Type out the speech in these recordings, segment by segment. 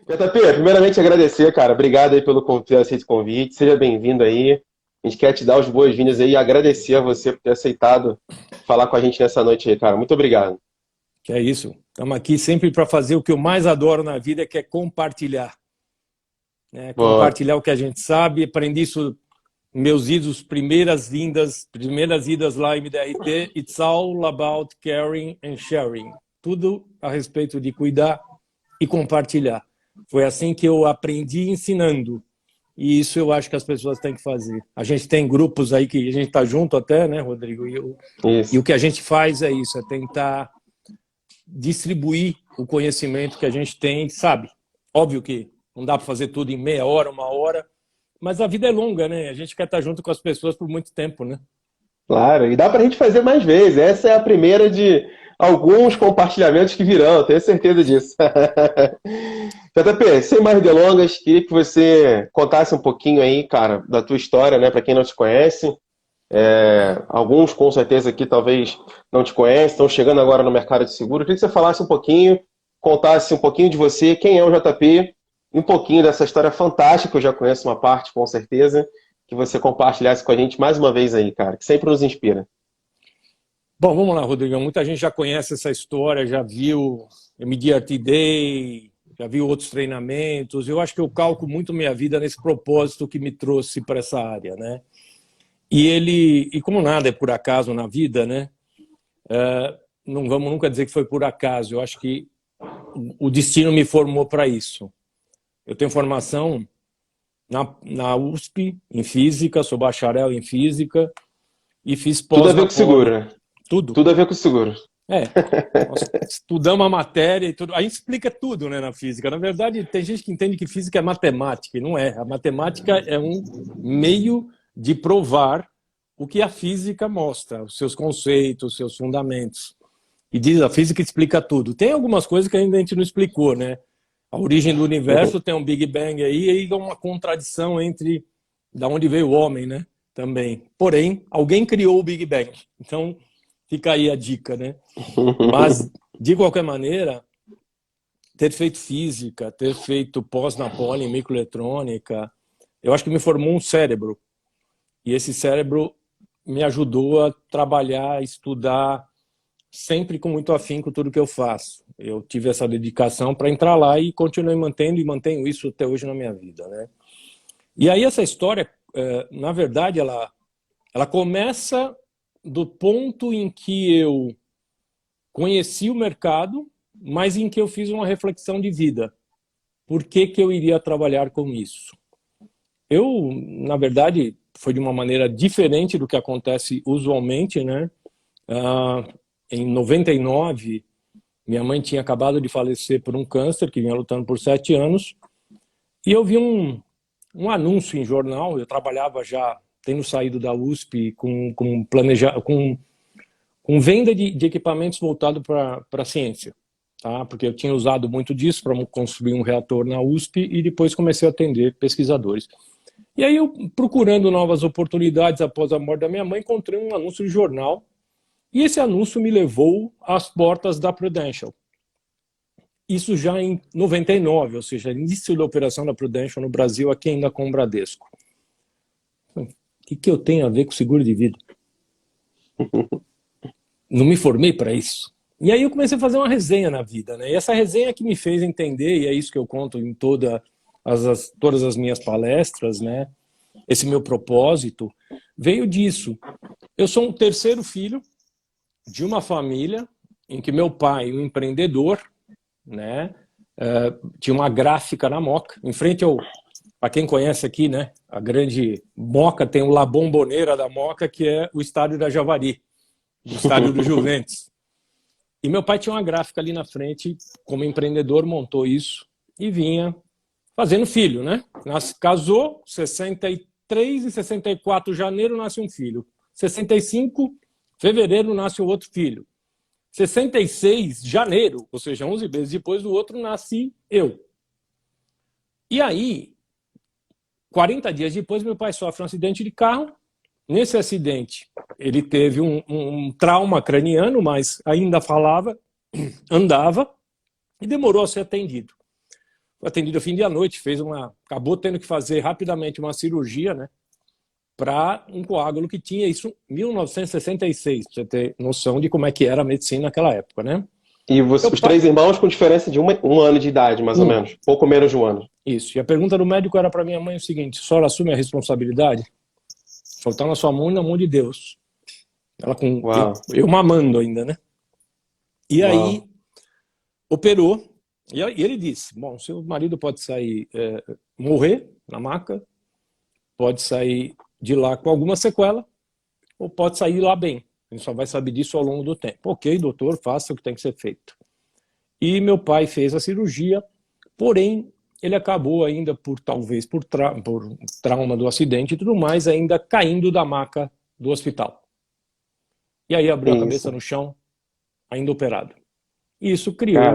JP, primeiramente agradecer, cara. Obrigado aí pelo ter aceito o convite. Seja bem-vindo aí. A gente quer te dar as boas-vindas aí e agradecer a você por ter aceitado falar com a gente nessa noite aí, cara. Muito obrigado. Que é isso. Estamos aqui sempre para fazer o que eu mais adoro na vida, que é compartilhar. Né? Boa. Compartilhar o que a gente sabe. Aprendi isso meus idos, primeiras idas lá em MDRT. It's all about caring and sharing. Tudo a respeito de cuidar e compartilhar. Foi assim que eu aprendi ensinando. E isso eu acho que as pessoas têm que fazer. A gente tem grupos aí que a gente está junto até, né, Rodrigo? E Isso. o que a gente faz é isso, é tentar distribuir o conhecimento que a gente tem, sabe? Óbvio que não dá para fazer tudo em meia hora, uma hora, mas a vida é longa, né? A gente quer estar junto com as pessoas por muito tempo, né? Claro, e dá pra gente fazer mais vezes. Essa é a primeira de alguns compartilhamentos que virão, tenho certeza disso. JP, sem mais delongas, queria que você contasse um pouquinho aí, cara, da tua história, né, para quem não te conhece. Alguns com certeza aqui talvez não te conhecem, estão chegando agora no mercado de seguro. Eu queria que você falasse um pouquinho, contasse um pouquinho de você, quem é o JP, e um pouquinho dessa história fantástica, que eu já conheço uma parte com certeza, que você compartilhasse com a gente mais uma vez aí, cara, que sempre nos inspira. Bom, vamos lá, Rodrigão. Muita gente já conhece essa história, já viu MDRT Day, já viu outros treinamentos. Eu acho que eu calco muito minha vida nesse propósito que me trouxe para essa área, né? E como nada é por acaso na vida, né? Não vamos nunca dizer que foi por acaso. Eu acho que o destino me formou para isso. Eu tenho formação na USP em física, sou bacharel em física e fiz Tudo a pós ver na com seguro, Poli. né? Tudo. Tudo a ver com seguro. É. Nós estudamos a matéria e tudo. A gente explica tudo, né, na física. Na verdade, tem gente que entende que física é matemática, e não é. A matemática é um meio de provar o que a física mostra, os seus conceitos, os seus fundamentos. E diz, a física explica tudo. Tem algumas coisas que ainda a gente não explicou, né? A origem do universo tem um Big Bang aí, e aí é uma contradição entre da onde veio o homem, né? Também. Porém, alguém criou o Big Bang. Então, fica aí a dica, né? Mas, de qualquer maneira, ter feito física, ter feito pós na Poli em microeletrônica, eu acho que me formou um cérebro. E esse cérebro me ajudou a trabalhar, estudar, sempre com muito afinco tudo que eu faço. Eu tive essa dedicação para entrar lá e continuei mantendo e mantenho isso até hoje na minha vida, né? E aí essa história, na verdade, ela começa do ponto em que eu conheci o mercado, mas em que eu fiz uma reflexão de vida. Por que que eu iria trabalhar com isso? Eu, na verdade, foi de uma maneira diferente do que acontece usualmente, né? Em 99, minha mãe tinha acabado de falecer por um câncer, que vinha lutando por 7 anos, e eu vi um anúncio em jornal. Eu trabalhava já, tendo saído da USP, com venda de equipamentos voltados para a ciência. Tá? Porque eu tinha usado muito disso para construir um reator na USP e depois comecei a atender pesquisadores. E aí eu, procurando novas oportunidades após a morte da minha mãe, encontrei um anúncio de jornal, e esse anúncio me levou às portas da Prudential. Isso já em 99, ou seja, início da operação da Prudential no Brasil, aqui ainda com o Bradesco. O que eu tenho a ver com seguro de vida? Não me formei para isso. E aí eu comecei a fazer uma resenha na vida, né? E essa resenha que me fez entender, e é isso que eu conto em todas as minhas palestras, né? Esse meu propósito veio disso. Eu sou um terceiro filho de uma família em que meu pai, um empreendedor, né? Tinha uma gráfica na Moca, em frente ao... Para quem conhece aqui, né? A grande Moca tem o La Bombonera da Moca, que é o estádio da Javari, o estádio do Juventus. E meu pai tinha uma gráfica ali na frente, como empreendedor, montou isso e vinha fazendo filho, né? Casou, 63 e 64 de janeiro nasce um filho. 65, fevereiro nasce o outro filho. 66, janeiro, ou seja, 11 meses depois do outro, nasci eu. E aí, 40 dias depois, meu pai sofre um acidente de carro. Nesse acidente, ele teve um trauma craniano, mas ainda falava, andava, e demorou a ser atendido. foi atendido a fim de à noite, acabou tendo que fazer rapidamente uma cirurgia, né, para um coágulo que tinha, isso em 1966, para você ter noção de como é que era a medicina naquela época, né? E os três irmãos com diferença de um ano de idade, mais ou menos. Pouco menos de um ano. Isso. E a pergunta do médico era para minha mãe o seguinte: a senhora assume a responsabilidade? Faltar na sua mão e na mão de Deus. Ela com eu mamando ainda, né? E aí operou. E ele disse: bom, seu marido pode sair, morrer na maca, pode sair de lá com alguma sequela, ou pode sair lá bem. A gente só vai saber disso ao longo do tempo. Ok, doutor, faça o que tem que ser feito. E meu pai fez a cirurgia, porém, ele acabou ainda, talvez por trauma do acidente e tudo mais, ainda caindo da maca do hospital. E aí abriu a cabeça no chão, ainda operado. Isso criou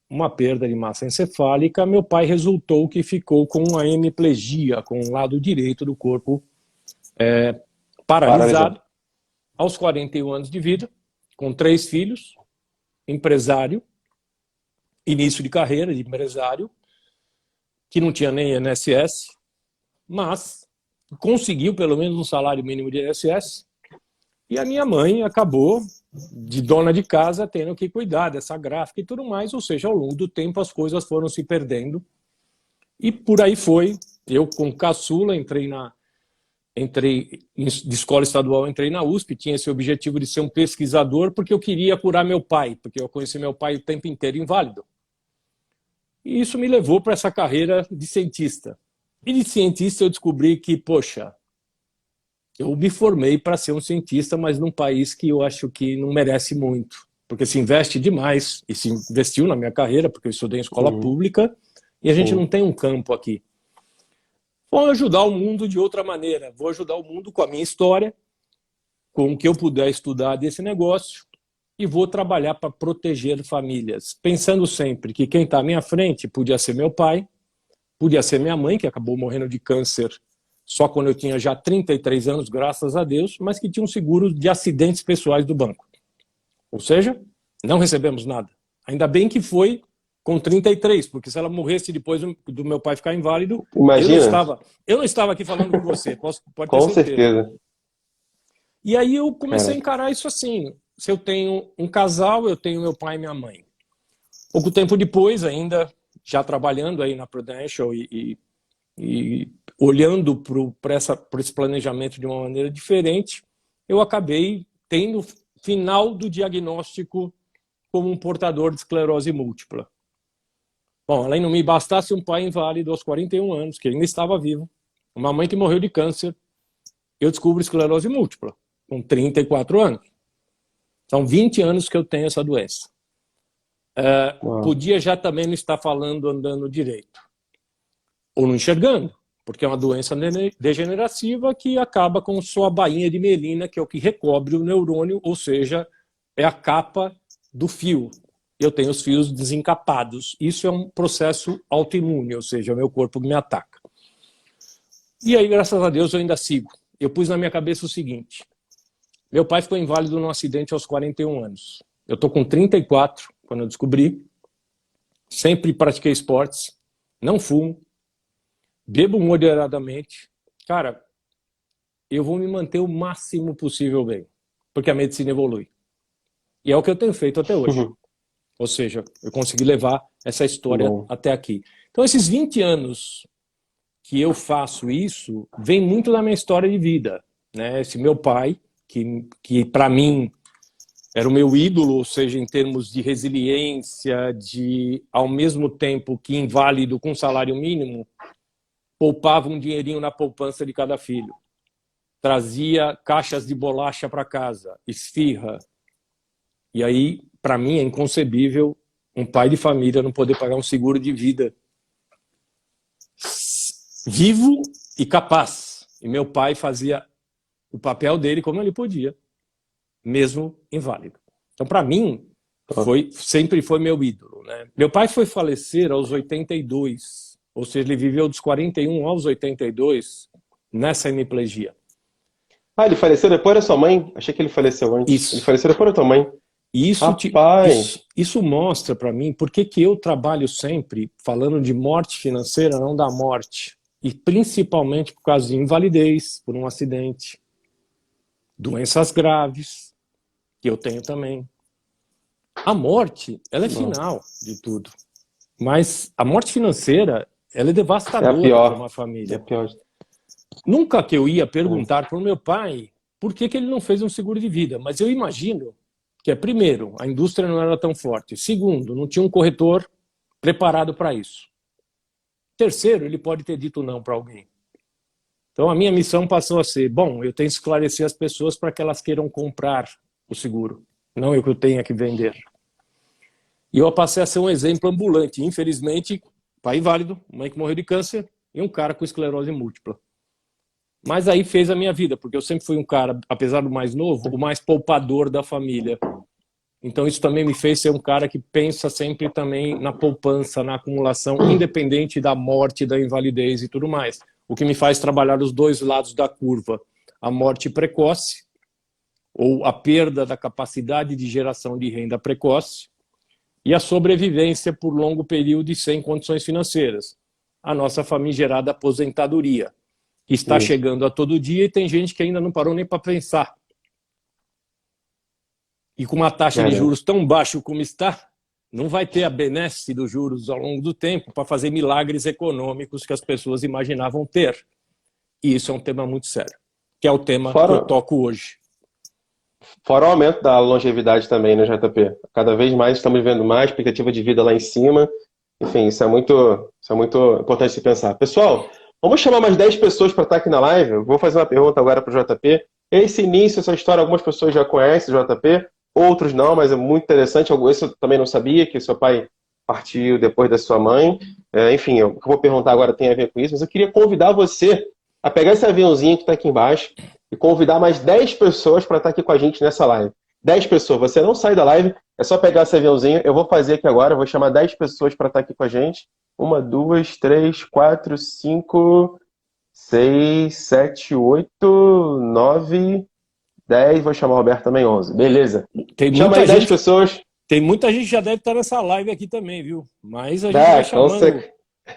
uma perda de massa encefálica. Meu pai resultou que ficou com uma hemiplegia, com o lado direito do corpo paralisado, aos 41 anos de vida, com 3 filhos, empresário, início de carreira de empresário, que não tinha nem INSS, mas conseguiu pelo menos um salário mínimo de INSS, e a minha mãe acabou, de dona de casa, tendo que cuidar dessa gráfica e tudo mais, ou seja, ao longo do tempo as coisas foram se perdendo, e por aí foi. Eu, com caçula, entrei de escola estadual, entrei na USP, tinha esse objetivo de ser um pesquisador, porque eu queria curar meu pai, porque eu conheci meu pai o tempo inteiro inválido. E isso me levou para essa carreira de cientista. E de cientista eu descobri que, poxa, eu me formei para ser um cientista, mas num país que eu acho que não merece muito, porque se investe demais, e se investiu na minha carreira, porque eu estudei em escola pública, e a gente não tem um campo aqui. Vou ajudar o mundo de outra maneira, vou ajudar o mundo com a minha história, com o que eu puder estudar desse negócio, e vou trabalhar para proteger famílias, pensando sempre que quem está à minha frente podia ser meu pai, podia ser minha mãe, que acabou morrendo de câncer só quando eu tinha já 33 anos, graças a Deus, mas que tinha um seguro de acidentes pessoais do banco. Ou seja, não recebemos nada. Ainda bem que foi com 33, porque se ela morresse depois do meu pai ficar inválido, imagina. Eu não estava aqui falando com você, pode ter com certeza. certeza. E aí eu comecei a encarar isso assim: se eu tenho um casal, eu tenho meu pai e minha mãe. Pouco tempo depois, ainda já trabalhando aí na Prudential e olhando para esse planejamento de uma maneira diferente, eu acabei tendo final do diagnóstico como um portador de esclerose múltipla. Bom, além de não me bastasse um pai inválido aos 41 anos, que ainda estava vivo, uma mãe que morreu de câncer, eu descubro esclerose múltipla, com 34 anos. São 20 anos que eu tenho essa doença. Podia já também não estar falando, andando direito. Ou não enxergando, porque é uma doença degenerativa que acaba com sua bainha de mielina, que é o que recobre o neurônio, ou seja, é a capa do fio. Eu tenho os fios desencapados. Isso é um processo autoimune, ou seja, o meu corpo me ataca. E aí, graças a Deus, eu ainda sigo. Eu pus na minha cabeça o seguinte: meu pai ficou inválido num acidente aos 41 anos. Eu estou com 34, quando eu descobri. Sempre pratiquei esportes, não fumo, bebo moderadamente. Cara, eu vou me manter o máximo possível bem, porque a medicina evolui. E é o que eu tenho feito até hoje. Ou seja, eu consegui levar essa história até aqui. Então, esses 20 anos que eu faço isso, vem muito da minha história de vida, né? Esse meu pai, que para mim era o meu ídolo, ou seja, em termos de resiliência, de, ao mesmo tempo que inválido com salário mínimo, poupava um dinheirinho na poupança de cada filho. Trazia caixas de bolacha para casa, esfirra. E aí, para mim, é inconcebível um pai de família não poder pagar um seguro de vida vivo e capaz. E meu pai fazia o papel dele como ele podia, mesmo inválido. Então, para mim, sempre foi meu ídolo, né? Meu pai foi falecer aos 82, ou seja, ele viveu dos 41 aos 82 nessa hemiplegia. Ele faleceu depois da sua mãe? Achei que ele faleceu antes. Isso. Ele faleceu depois da tua mãe. E Rapaz, isso mostra para mim por que eu trabalho sempre falando de morte financeira, não da morte. E principalmente por causa de invalidez, por um acidente, doenças graves, que eu tenho também. A morte, ela é não, final de tudo. Mas a morte financeira, ela é é a devastadora para pior. uma É a família. pior. Nunca que eu ia Hum, perguntar para o meu pai por que ele não fez um seguro de vida, mas eu imagino que primeiro, a indústria não era tão forte. Segundo, não tinha um corretor preparado para isso. Terceiro, ele pode ter dito não para alguém. Então a minha missão passou a ser, bom, eu tenho que esclarecer as pessoas para que elas queiram comprar o seguro, não eu que eu tenha que vender. E eu passei a ser um exemplo ambulante. Infelizmente, pai inválido, mãe que morreu de câncer e um cara com esclerose múltipla. Mas aí fez a minha vida, porque eu sempre fui um cara, apesar do mais novo, o mais poupador da família. Então isso também me fez ser um cara que pensa sempre também na poupança, na acumulação, independente da morte, da invalidez e tudo mais. O que me faz trabalhar os dois lados da curva. A morte precoce, ou a perda da capacidade de geração de renda precoce, e a sobrevivência por longo período e sem condições financeiras. A nossa famigerada aposentadoria, que está isso. chegando a todo dia e tem gente que ainda não parou nem para pensar. E com uma taxa de Caramba. juros tão baixa como está, não vai ter a benesse dos juros ao longo do tempo para fazer milagres econômicos que as pessoas imaginavam ter. E isso é um tema muito sério, que é o tema que eu Fora, toco hoje. fora o aumento da longevidade também, né, JP? Cada vez mais estamos vendo mais expectativa de vida lá em cima. Enfim, isso é muito importante se pensar. Pessoal, vamos chamar mais 10 pessoas para estar aqui na live. Eu vou fazer uma pergunta agora para o JP. Esse início, essa história, algumas pessoas já conhecem o JP, outros não, mas é muito interessante. Esse eu também não sabia, que seu pai partiu depois da sua mãe. Enfim, o que eu vou perguntar agora tem a ver com isso, mas eu queria convidar você a pegar esse aviãozinho que está aqui embaixo e convidar mais 10 pessoas para estar aqui com a gente nessa live. 10 pessoas, você não sai da live, é só pegar esse aviãozinho. Eu vou fazer aqui agora, eu vou chamar 10 pessoas para estar aqui com a gente. Uma, duas, três, quatro, cinco, seis, sete, oito, nove, 10. Vou chamar o Roberto também, 11. Beleza. Tem Chama muita aí 10 gente, pessoas. tem muita gente que já deve estar nessa live aqui também, viu? Mas a gente vai Dá, com chamando certeza.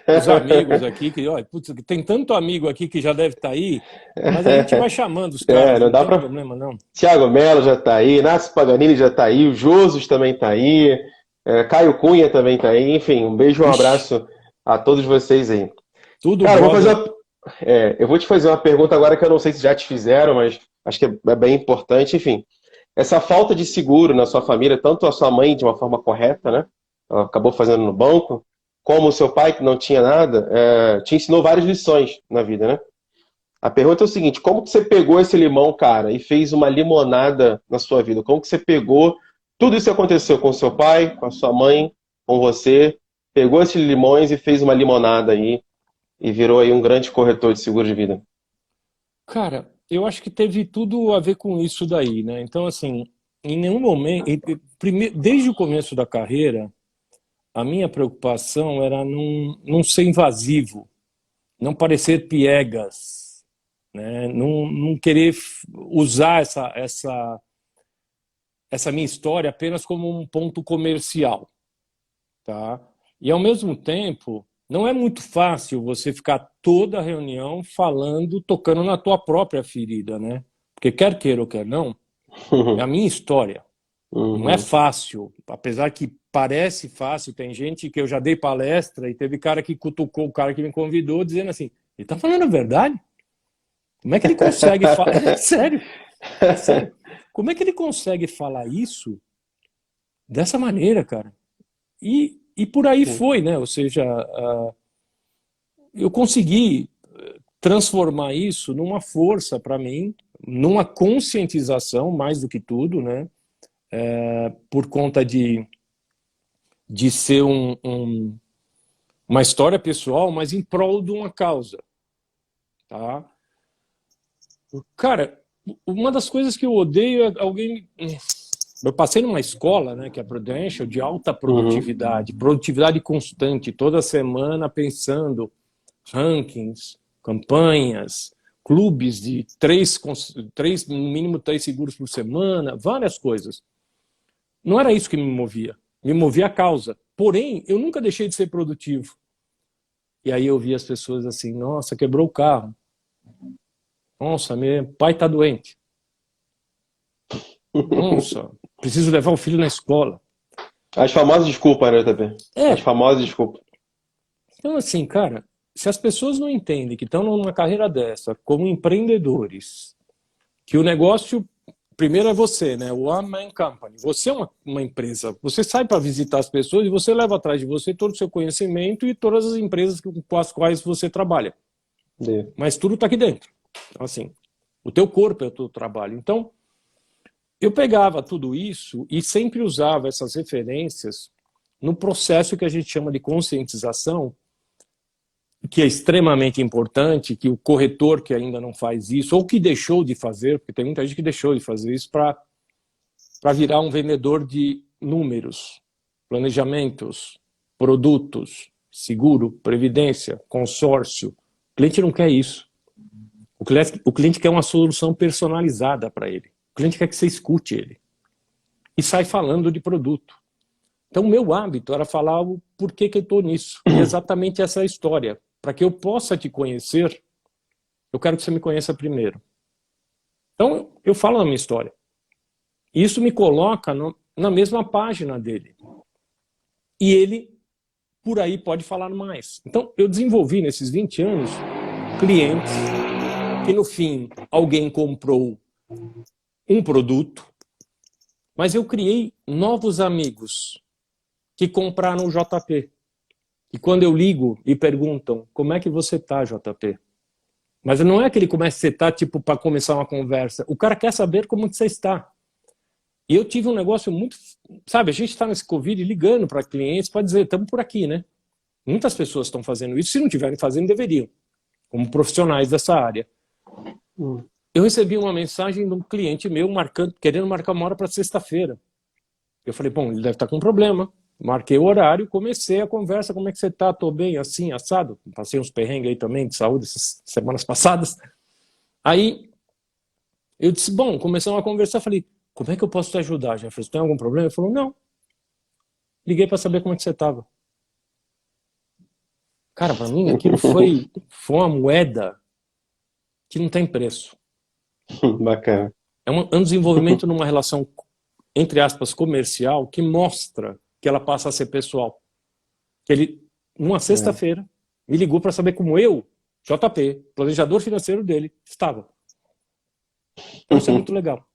os amigos aqui, que olha, putz, tem tanto amigo aqui que já deve estar aí, mas a gente vai chamando os caras, Não não dá tem para. problema não. Thiago Melo já está aí, Inácio Paganini já está aí, o Josos também está aí, Caio Cunha também está aí. Enfim, um beijo e um Ixi, abraço a todos vocês aí. tudo Cara, brother. eu vou te fazer uma pergunta agora que eu não sei se já te fizeram, mas acho que é bem importante. Enfim, essa falta de seguro na sua família, tanto a sua mãe de uma forma correta, né? Ela acabou fazendo no banco, como o seu pai, que não tinha nada, te ensinou várias lições na vida, né? A pergunta é o seguinte: como que você pegou esse limão, cara, e fez uma limonada na sua vida? Como que você pegou tudo isso que aconteceu com o seu pai, com a sua mãe, com você, pegou esses limões e fez uma limonada aí e virou aí um grande corretor de seguro de vida? Cara, eu acho que teve tudo a ver com isso daí, né? Então, assim, em nenhum momento, desde o começo da carreira, a minha preocupação era não ser invasivo, não parecer piegas, né? Não querer usar essa minha história apenas como um ponto comercial, tá? E ao mesmo tempo, não é muito fácil você ficar toda a reunião falando, tocando na tua própria ferida, né? Porque quer queira ou quer não, é a minha história. Não é Uhum. fácil, apesar que parece fácil. Tem gente que eu já dei palestra e teve cara que cutucou o cara que me convidou, dizendo assim: ele tá falando a verdade? Como é que ele consegue falar? É sério, é sério. Como é que ele consegue falar isso dessa maneira, cara? E por aí foi, né? Ou seja, eu consegui transformar isso numa força para mim, numa conscientização, mais do que tudo, né? Por conta de ser uma história pessoal, mas em prol de uma causa, tá? Cara, uma das coisas que eu odeio é alguém. Eu passei numa escola, né, que é a Prudential, de alta Uhum. produtividade, produtividade constante, toda semana pensando rankings, campanhas, clubes de no mínimo três seguros por semana, várias coisas. não era isso que me movia a causa. Porém, eu nunca deixei de ser produtivo. E aí eu vi as pessoas assim, nossa, quebrou o carro. Nossa, meu pai está doente. Nossa, preciso levar o filho na escola. As famosas desculpas, né, JP? As É, famosas desculpas. então assim, cara, se as pessoas não entendem que estão numa carreira dessa, como empreendedores, que o negócio, primeiro é você, né? O One Man Company. Você é uma empresa. Você sai para visitar as pessoas e você leva atrás de você todo o seu conhecimento e todas as empresas com as quais você trabalha. De- Mas tudo está aqui dentro. Então, assim, o teu corpo é o teu trabalho. Então, eu pegava tudo isso e sempre usava essas referências no processo que a gente chama de conscientização, que é extremamente importante, que o corretor que ainda não faz isso, ou que deixou de fazer, porque tem muita gente que deixou de fazer isso para virar um vendedor de números, planejamentos, produtos, seguro, previdência, consórcio. O cliente não quer isso. O cliente quer uma solução personalizada para ele. O cliente quer que você escute ele. E sai falando de produto. Então, o meu hábito era falar o porquê que eu estou nisso. E exatamente essa é a história. Para que eu possa te conhecer, eu quero que você me conheça primeiro. Então, eu falo a minha história. E isso me coloca na mesma página dele. E ele, por aí, pode falar mais. Então, eu desenvolvi nesses 20 anos clientes que, no fim, alguém comprou um produto, mas eu criei novos amigos que compraram o JP. E quando eu ligo e perguntam, como é que você está, JP? Mas não é que ele comece a setar, tipo, para começar uma conversa. O cara quer saber como você está. E eu tive um negócio muito... Sabe, a gente está nesse Covid ligando para clientes para dizer, estamos por aqui, né? Muitas pessoas estão fazendo isso. Se não estiverem fazendo, deveriam. Como profissionais dessa área. Eu recebi uma mensagem de um cliente meu querendo marcar uma hora para sexta-feira. Eu falei, bom, ele deve estar com um problema. Marquei o horário, comecei a conversa, como é que você está? Estou bem, assim, assado. Passei uns perrengues aí também de saúde essas semanas passadas. Aí eu disse, bom, começamos a conversar, falei, como é que eu posso te ajudar, Jefferson? Tem algum problema? Ele falou, não. Liguei para saber como é que você estava. Cara, para mim aquilo foi uma moeda que não tem preço. Bacana. É um desenvolvimento numa relação, entre aspas, comercial, que mostra que ela passa a ser pessoal. Que ele, numa sexta-feira, me ligou para saber como eu, JP, planejador financeiro dele, estava. Então isso é muito legal.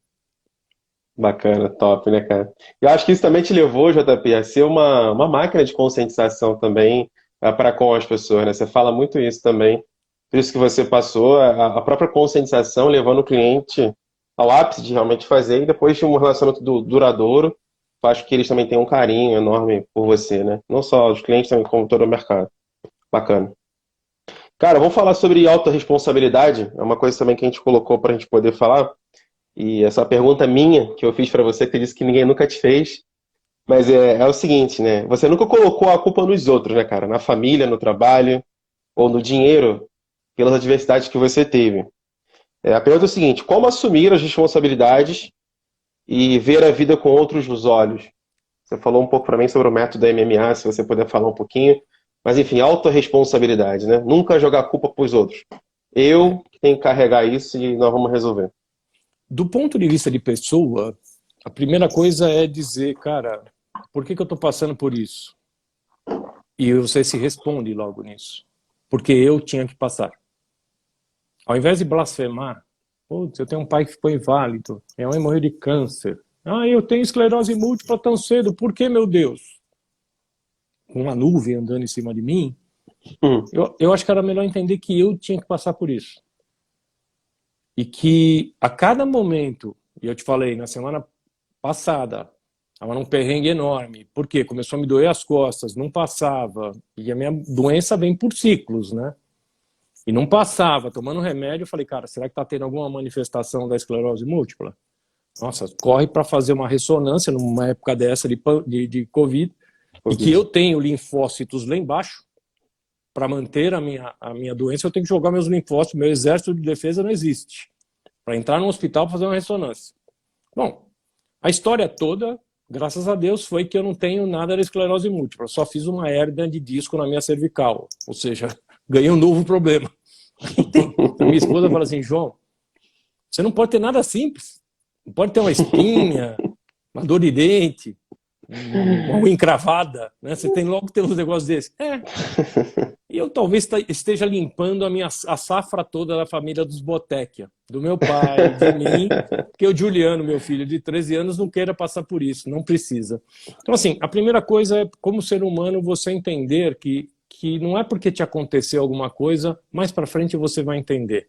Bacana, top, né, cara? Eu acho que isso também te levou, JP, a ser uma máquina de conscientização também para com as pessoas, né? Você fala muito isso também. Por isso que você passou a própria conscientização, levando o cliente ao ápice de realmente fazer, e depois de um relacionamento duradouro, eu acho que eles também têm um carinho enorme por você, né? Não só os clientes, também como todo o mercado. Bacana. Cara, vamos falar sobre autorresponsabilidade. É uma coisa também que a gente colocou para a gente poder falar. E essa pergunta minha, que eu fiz para você, que disse que ninguém nunca te fez, mas é o seguinte, né? Você nunca colocou a culpa nos outros, né, cara? Na família, no trabalho, ou no dinheiro, pelas adversidades que você teve. A pergunta é o seguinte, como assumir as responsabilidades e ver a vida com outros nos olhos? Você falou um pouco para mim sobre o método da MMA, se você puder falar um pouquinho. Mas, enfim, autorresponsabilidade, né? Nunca jogar a culpa para os outros. Eu que tenho que carregar isso e nós vamos resolver. Do ponto de vista de pessoa, a primeira coisa é dizer, cara, por que eu estou passando por isso? E você se responde logo nisso. Porque eu tinha que passar. Ao invés de blasfemar, putz, eu tenho um pai que ficou inválido, minha mãe morreu de câncer. Ah, eu tenho esclerose múltipla tão cedo, por que, meu Deus? Com uma nuvem andando em cima de mim, eu acho que era melhor entender que eu tinha que passar por isso. E que a cada momento, e eu te falei, na semana passada, estava num perrengue enorme. Por quê? Começou a me doer as costas, não passava. E a minha doença vem por ciclos, né? E não passava, tomando remédio, eu falei, cara, será que está tendo alguma manifestação da esclerose múltipla? Nossa, corre para fazer uma ressonância numa época dessa de Covid, e que eu tenho linfócitos lá embaixo, para manter a minha doença, eu tenho que jogar meus linfócitos, meu exército de defesa não existe. Para entrar no hospital fazer uma ressonância. Bom, a história toda graças a Deus, foi que eu não tenho nada de esclerose múltipla. Eu só fiz uma hérnia de disco na minha cervical. Ou seja, ganhei um novo problema. A minha esposa fala assim, João, você não pode ter nada simples. Não pode ter uma espinha, uma dor de dente, uma unha encravada, né? Você tem logo que ter uns negócios desses. E eu talvez esteja limpando a safra toda da família dos Bottecchia, do meu pai, de mim, que o Giuliano, meu filho de 13 anos, não queira passar por isso, não precisa. Então, assim, a primeira coisa é, como ser humano, você entender que não é porque te aconteceu alguma coisa, mais para frente você vai entender.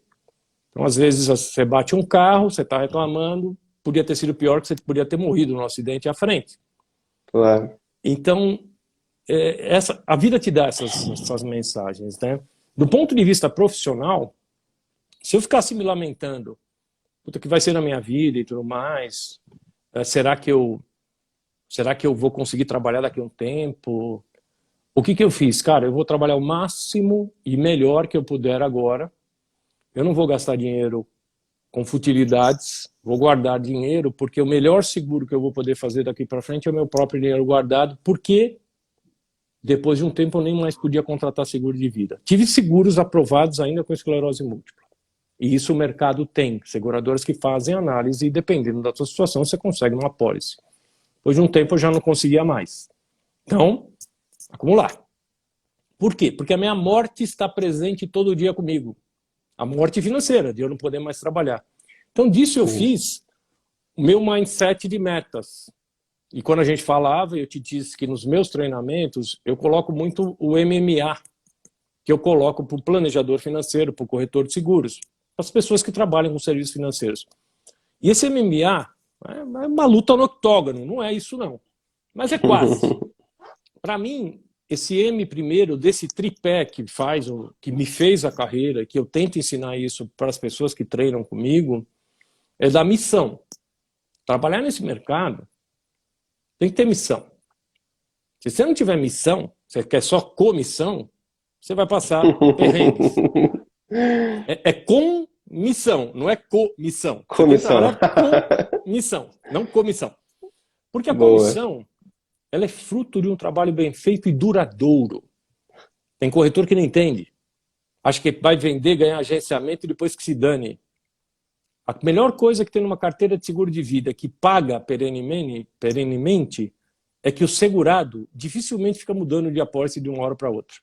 Então, às vezes, você bate um carro, você está reclamando, podia ter sido pior, que você podia ter morrido no acidente à frente. Claro. Então, a vida te dá essas mensagens, né? Do ponto de vista profissional, se eu ficasse me lamentando, puta, que vai ser na minha vida e tudo mais, será que eu vou conseguir trabalhar daqui a um tempo? O que eu fiz? Cara, eu vou trabalhar o máximo e melhor que eu puder agora. Eu não vou gastar dinheiro com futilidades, vou guardar dinheiro, porque o melhor seguro que eu vou poder fazer daqui para frente é o meu próprio dinheiro guardado, porque depois de um tempo eu nem mais podia contratar seguro de vida. Tive seguros aprovados ainda com esclerose múltipla. E isso o mercado tem, seguradoras que fazem análise e dependendo da sua situação você consegue uma apólice. Depois de um tempo eu já não conseguia mais. Então, acumular. Por quê? Porque a minha morte está presente todo dia comigo. A morte financeira, de eu não poder mais trabalhar. Então, disso eu fiz o meu mindset de metas. E quando a gente falava, eu te disse que nos meus treinamentos, eu coloco muito o MMA, que eu coloco para o planejador financeiro, para o corretor de seguros, para as pessoas que trabalham com serviços financeiros. E esse MMA é uma luta no octógono, não é isso não. Mas é quase. Para mim, esse M primeiro, desse tripé que me fez a carreira, que eu tento ensinar isso para as pessoas que treinam comigo, é da missão. Trabalhar nesse mercado tem que ter missão. Se você não tiver missão, você quer só comissão, você vai passar perrengues. É com missão, não é comissão. Você tem que trabalhar com missão, não comissão. Porque a comissão, ela é fruto de um trabalho bem feito e duradouro. Tem corretor que não entende. Acha que vai vender, ganhar agenciamento e depois que se dane. A melhor coisa que tem numa carteira de seguro de vida que paga perenemente é que o segurado dificilmente fica mudando de apólice de uma hora para outra.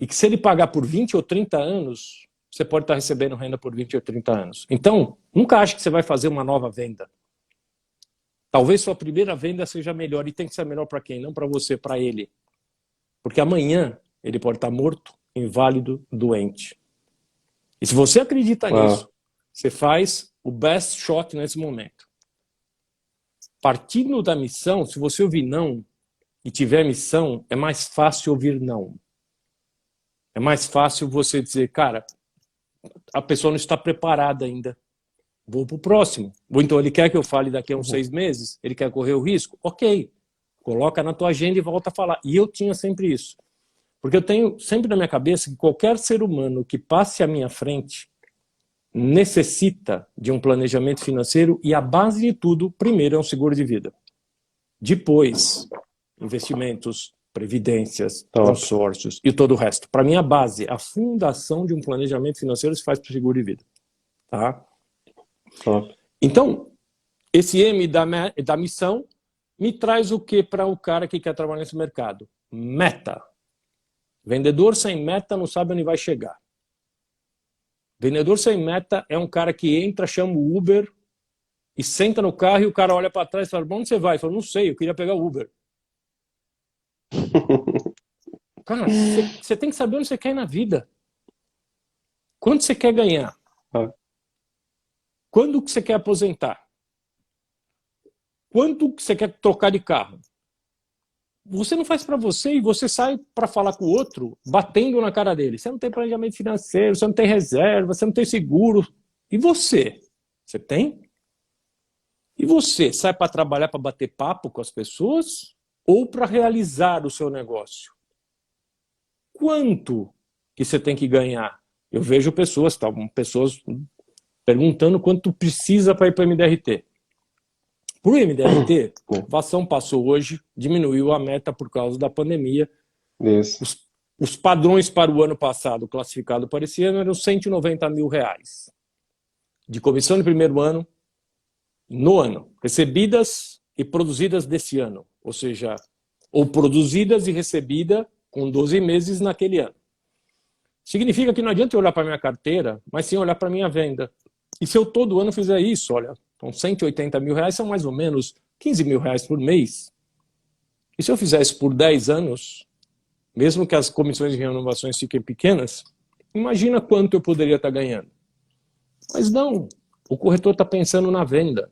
E que se ele pagar por 20 ou 30 anos, você pode estar recebendo renda por 20 ou 30 anos. Então, nunca ache que você vai fazer uma nova venda. Talvez sua primeira venda seja melhor. E tem que ser melhor para quem? Não para você, para ele. Porque amanhã ele pode estar morto, inválido, doente. E se você acredita nisso, você faz o best shot nesse momento. Partindo da missão, se você ouvir não e tiver missão, é mais fácil ouvir não. É mais fácil você dizer, cara, a pessoa não está preparada ainda. Vou para o próximo. Ou então ele quer que eu fale daqui a uns 6 meses? Ele quer correr o risco? Ok. Coloca na tua agenda e volta a falar. E eu tinha sempre isso. Porque eu tenho sempre na minha cabeça que qualquer ser humano que passe à minha frente necessita de um planejamento financeiro e a base de tudo, primeiro, é um seguro de vida. Depois, investimentos, previdências, consórcios e todo o resto. Para mim, a base, a fundação de um planejamento financeiro se faz para o seguro de vida. Tá? Então, esse M da missão me traz o que para o cara que quer trabalhar nesse mercado? Meta. Vendedor sem meta não sabe onde vai chegar. Vendedor sem meta é um cara que entra, chama o Uber e senta no carro e o cara olha para trás e fala, onde você vai? Ele fala, não sei, eu queria pegar o Uber. Cara, você tem que saber onde você quer ir na vida. Quanto você quer ganhar? Quando que você quer aposentar? Quanto que você quer trocar de carro? Você não faz para você e você sai para falar com o outro, batendo na cara dele. Você não tem planejamento financeiro, você não tem reserva, você não tem seguro. E você? Você tem? E você sai para trabalhar para bater papo com as pessoas ou para realizar o seu negócio? Quanto que você tem que ganhar? Eu vejo pessoas perguntando quanto precisa para ir para o MDRT. Para o MDRT, a Vação passou hoje, diminuiu a meta por causa da pandemia. Isso. Os padrões para o ano passado, classificado para esse ano, eram R$190 mil de comissão de primeiro ano, no ano, recebidas e produzidas desse ano, ou seja, ou produzidas e recebida com 12 meses naquele ano. Significa que não adianta eu olhar para a minha carteira, mas sim olhar para a minha venda. E se eu todo ano fizer isso, olha, então R$180 mil são mais ou menos R$15 mil por mês. E se eu fizer isso por 10 anos, mesmo que as comissões de renovações fiquem pequenas, imagina quanto eu poderia estar ganhando. Mas não, o corretor está pensando na venda.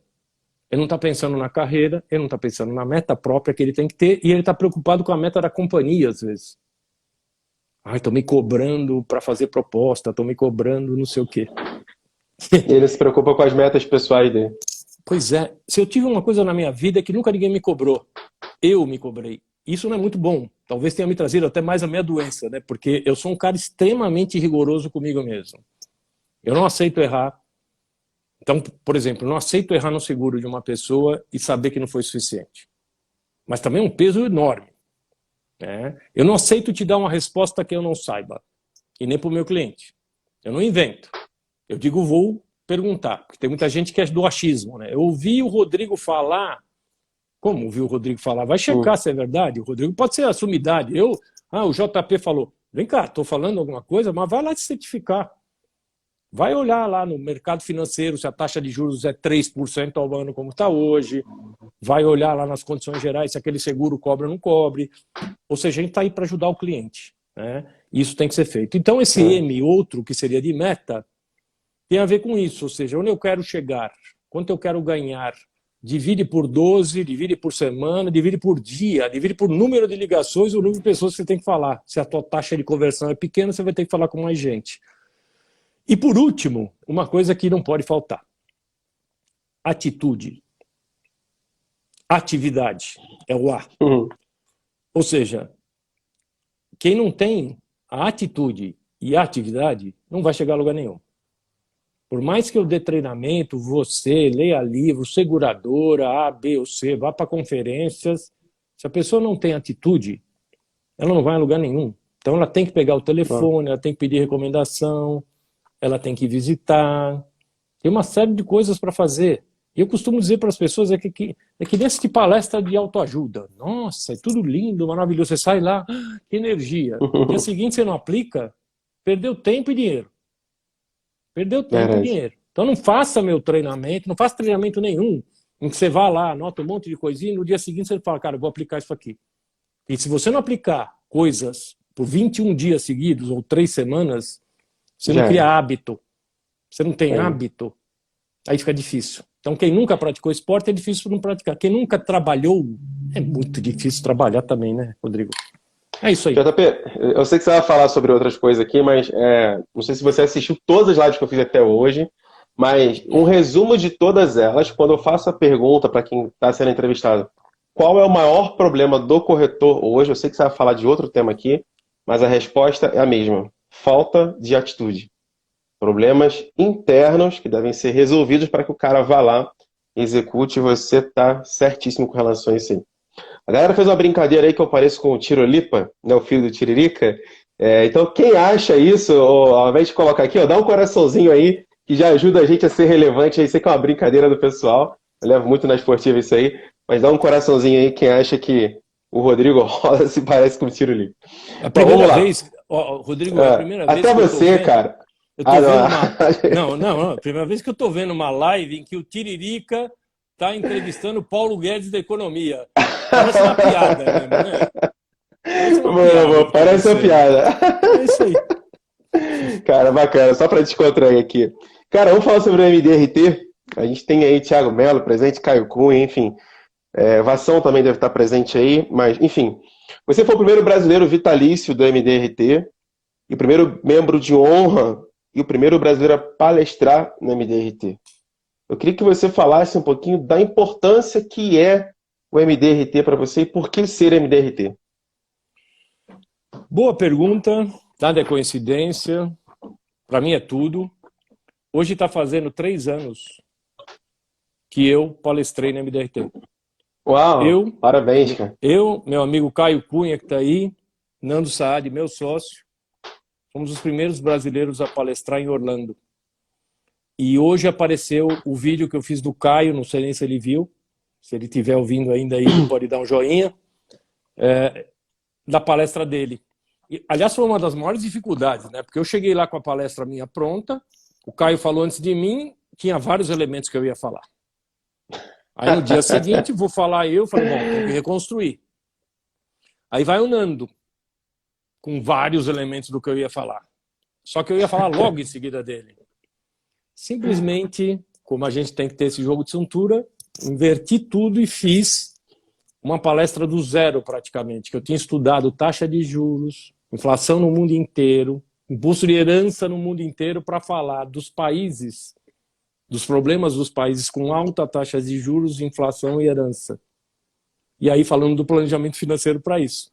Ele não está pensando na carreira, ele não está pensando na meta própria que ele tem que ter, e ele está preocupado com a meta da companhia, às vezes. Ai, estou me cobrando para fazer proposta, estou me cobrando não sei o quê. E ele se preocupa com as metas pessoais dele. Pois é, se eu tive uma coisa na minha vida que nunca ninguém me cobrou, eu me cobrei. Isso não é muito bom. Talvez tenha me trazido até mais a minha doença, né? Porque eu sou um cara extremamente rigoroso comigo mesmo. Eu não aceito errar. Então, por exemplo, eu não aceito errar no seguro de uma pessoa e saber que não foi suficiente. Mas também é um peso enorme, né? Eu não aceito te dar uma resposta que eu não saiba. E nem para o meu cliente. Eu não invento. Eu digo, vou perguntar. Porque tem muita gente que é do achismo, né? Eu ouvi o Rodrigo falar. Como ouvi o Rodrigo falar? Vai checar se é verdade. O Rodrigo pode ser a sumidade. O JP falou. Vem cá, estou falando alguma coisa, mas vai lá te certificar. Vai olhar lá no mercado financeiro se a taxa de juros é 3% ao ano, como está hoje. Vai olhar lá nas condições gerais se aquele seguro cobre ou não cobre. Ou seja, a gente está aí para ajudar o cliente, né? Isso tem que ser feito. Então, esse M, outro, que seria de meta, tem a ver com isso. Ou seja, onde eu quero chegar, quanto eu quero ganhar. Divide por 12, divide por semana, divide por dia, divide por número de ligações ou número de pessoas que você tem que falar. Se a tua taxa de conversão é pequena, você vai ter que falar com mais gente. E por último, uma coisa que não pode faltar. Atitude. Atividade. É o A. Ou seja, quem não tem a atitude e a atividade não vai chegar a lugar nenhum. Por mais que eu dê treinamento, você leia livro, seguradora, A, B ou C, vá para conferências, se a pessoa não tem atitude, ela não vai a lugar nenhum. Então ela tem que pegar o telefone, ela tem que pedir recomendação, ela tem que visitar, tem uma série de coisas para fazer. E eu costumo dizer para as pessoas é que nem assistir palestra de autoajuda. Nossa, é tudo lindo, maravilhoso. Você sai lá, que energia. No dia seguinte você não aplica, perdeu tempo e dinheiro. Perdeu tempo e dinheiro. Então não faça meu treinamento, não faça treinamento nenhum, em que você vá lá, anota um monte de coisinha, e no dia seguinte você fala, cara, eu vou aplicar isso aqui. E se você não aplicar coisas por 21 dias seguidos, ou 3 semanas, você não cria hábito. Você não tem hábito, aí fica difícil. Então quem nunca praticou esporte é difícil não praticar. Quem nunca trabalhou, é muito difícil trabalhar também, né, Rodrigo? É isso aí. JP, eu sei que você vai falar sobre outras coisas aqui, mas não sei se você assistiu todas as lives que eu fiz até hoje, mas um resumo de todas elas, quando eu faço a pergunta para quem está sendo entrevistado, qual é o maior problema do corretor hoje? Eu sei que você vai falar de outro tema aqui, mas a resposta é a mesma. Falta de atitude. Problemas internos que devem ser resolvidos para que o cara vá lá e execute, e você está certíssimo com relação a isso aí. A galera fez uma brincadeira aí que eu pareço com o Tirolipa, né, o filho do Tiririca. Então, quem acha isso, ao invés de colocar aqui, dá um coraçãozinho aí, que já ajuda a gente a ser relevante. Aí sei que é uma brincadeira do pessoal. Eu levo muito na esportiva isso aí. Mas dá um coraçãozinho aí quem acha que o Rodrigo Rola se parece com o Tirolipa. A primeira vez, Rodrigo, é a primeira vez até que você, eu tô vendo, cara. eu tô vendo não, a primeira vez que eu tô vendo uma live em que o Tiririca tá entrevistando o Paulo Guedes da economia. Parece uma piada mesmo, né? Parece uma piada. É isso aí. Cara, bacana. Só para descontrair aqui. Cara, vamos falar sobre o MDRT. A gente tem aí Thiago Melo presente, Caio Cunha, enfim. Vação também deve estar presente aí, mas, enfim. Você foi o primeiro brasileiro vitalício do MDRT, e o primeiro membro de honra, e o primeiro brasileiro a palestrar no MDRT. Eu queria que você falasse um pouquinho da importância que é o MDRT para você e por que ser MDRT. Boa pergunta, nada é coincidência, para mim é tudo. Hoje está fazendo 3 anos que eu palestrei na MDRT. Uau, parabéns, cara. Meu amigo Caio Cunha, que está aí, Nando Saad, meu sócio, fomos os primeiros brasileiros a palestrar em Orlando. E hoje apareceu o vídeo que eu fiz do Caio, não sei nem se ele viu, se ele estiver ouvindo ainda aí, ele pode dar um joinha, da palestra dele. E, aliás, foi uma das maiores dificuldades, né? Porque eu cheguei lá com a palestra minha pronta, o Caio falou antes de mim, tinha vários elementos que eu ia falar. Aí no dia seguinte, vou falar eu, falei, bom, tem que reconstruir. Aí vai o Nando, com vários elementos do que eu ia falar. Só que eu ia falar logo em seguida dele. Simplesmente, como a gente tem que ter esse jogo de cintura, inverti tudo e fiz uma palestra do zero praticamente, que eu tinha estudado taxa de juros, inflação no mundo inteiro, imposto de herança no mundo inteiro, para falar dos países, dos problemas dos países com alta taxa de juros, inflação e herança. E aí falando do planejamento financeiro para isso.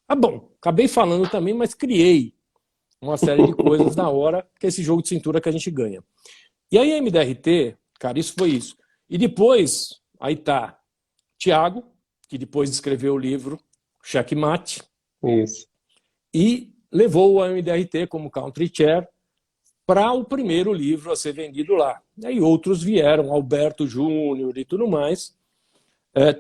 Ah, bom, acabei falando também, mas criei uma série de coisas na hora, que é esse jogo de cintura que a gente ganha. E aí a MDRT, cara, isso foi isso. E depois, aí tá Thiago, que depois escreveu o livro Checkmate. Isso. E levou a MDRT como Country Chair para o primeiro livro a ser vendido lá. E aí outros vieram, Alberto Júnior e tudo mais,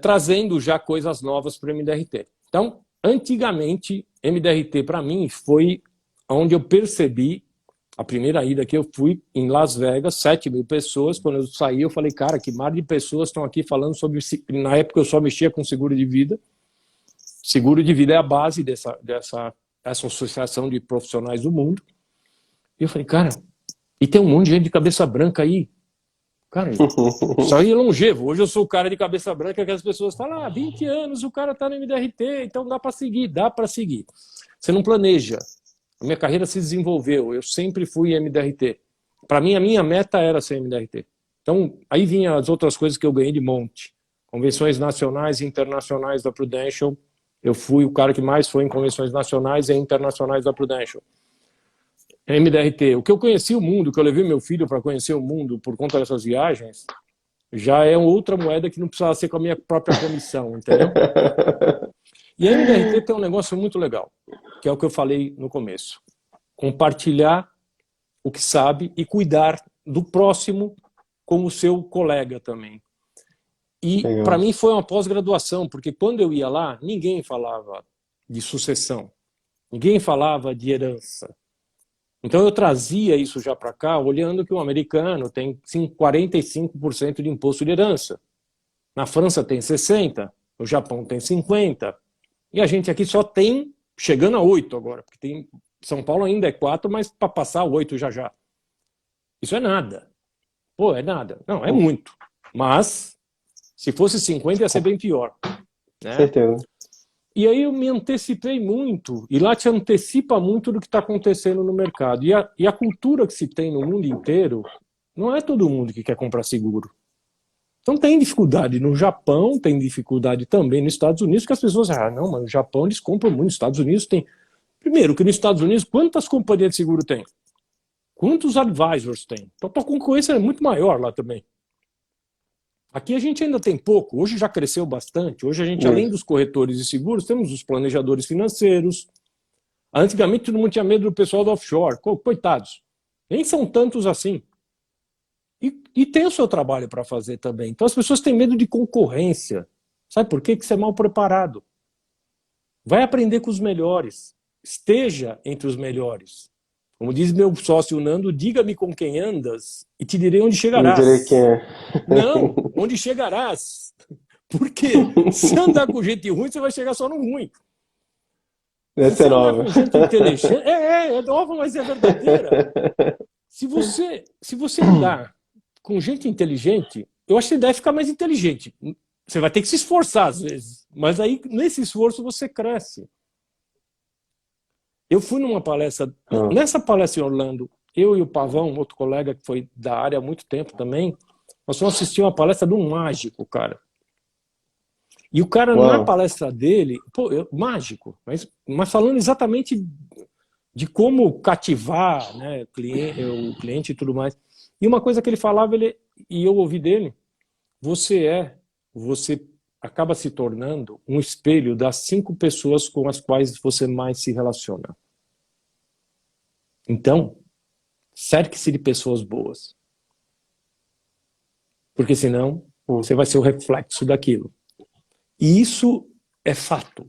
trazendo já coisas novas para o MDRT. Então, antigamente, MDRT para mim foi onde eu percebi, a primeira ida que eu fui em Las Vegas, 7.000 pessoas, quando eu saí eu falei, cara, que mar de pessoas estão aqui falando sobre... Na época eu só mexia com seguro de vida. Seguro de vida é a base dessa associação de profissionais do mundo. E eu falei, cara, e tem um monte de gente de cabeça branca aí. Cara, isso aí é longevo. Hoje eu sou o cara de cabeça branca que as pessoas falam, 20 anos o cara tá no MDRT, então dá para seguir, dá para seguir. Você não planeja. A minha carreira se desenvolveu, eu sempre fui MDRT. Para mim, a minha meta era ser MDRT. Então, aí vinha as outras coisas que eu ganhei de monte. Convenções nacionais e internacionais da Prudential. Eu fui o cara que mais foi em convenções nacionais e internacionais da Prudential. MDRT. O que eu conheci o mundo, que eu levei meu filho para conhecer o mundo por conta dessas viagens, já é outra moeda que não precisava ser com a minha própria comissão, entendeu? E a MDRT tem um negócio muito legal, que é o que eu falei no começo. Compartilhar o que sabe e cuidar do próximo como o seu colega também. E para mim foi uma pós-graduação, porque quando eu ia lá, ninguém falava de sucessão, ninguém falava de herança. Então eu trazia isso já para cá, olhando que o americano tem 45% de imposto de herança. Na França tem 60%, no Japão tem 50%. E a gente aqui só tem, chegando a 8 agora, porque tem, São Paulo ainda é 4, mas para passar 8 já já. Isso é nada. Pô, é nada. Não, é muito. Mas, se fosse 50 ia ser bem pior. Né? Certeza. E aí eu me antecipei muito, e lá te antecipa muito do que está acontecendo no mercado. E a cultura que se tem no mundo inteiro, não é todo mundo que quer comprar seguro. Então tem dificuldade no Japão, tem dificuldade também nos Estados Unidos, que as pessoas não, mas no Japão eles compram muito, nos Estados Unidos tem... Primeiro, que nos Estados Unidos, quantas companhias de seguro tem? Quantos advisors tem? Então a concorrência é muito maior lá também. Aqui a gente ainda tem pouco, hoje já cresceu bastante, hoje a gente, além dos corretores de seguros, temos os planejadores financeiros. Antigamente todo mundo tinha medo do pessoal do offshore, coitados, nem são tantos assim. E tem o seu trabalho para fazer também. Então as pessoas têm medo de concorrência. Sabe por quê? Que você é mal preparado. Vai aprender com os melhores. Esteja entre os melhores. Como diz meu sócio Nando, diga-me com quem andas e te direi onde chegarás. Não direi quem é. Não, onde chegarás. Porque se andar com gente ruim, você vai chegar só no ruim. Essa é nova. Com gente inteligente, é nova, mas é verdadeira. Se você andar com gente inteligente, eu acho que você deve ficar mais inteligente. Você vai ter que se esforçar às vezes, mas aí nesse esforço você cresce. Eu fui numa palestra, nessa palestra em Orlando, eu e o Pavão, outro colega que foi da área há muito tempo também, nós fomos assistir uma palestra de um mágico, cara. E o cara, na palestra dele, mágico, mas falando exatamente de como cativar, né, o cliente e tudo mais. E uma coisa que ele falava, e eu ouvi dele, você acaba se tornando um espelho das 5 pessoas com as quais você mais se relaciona. Então, cerque-se de pessoas boas. Porque senão, você vai ser o reflexo daquilo. E isso é fato.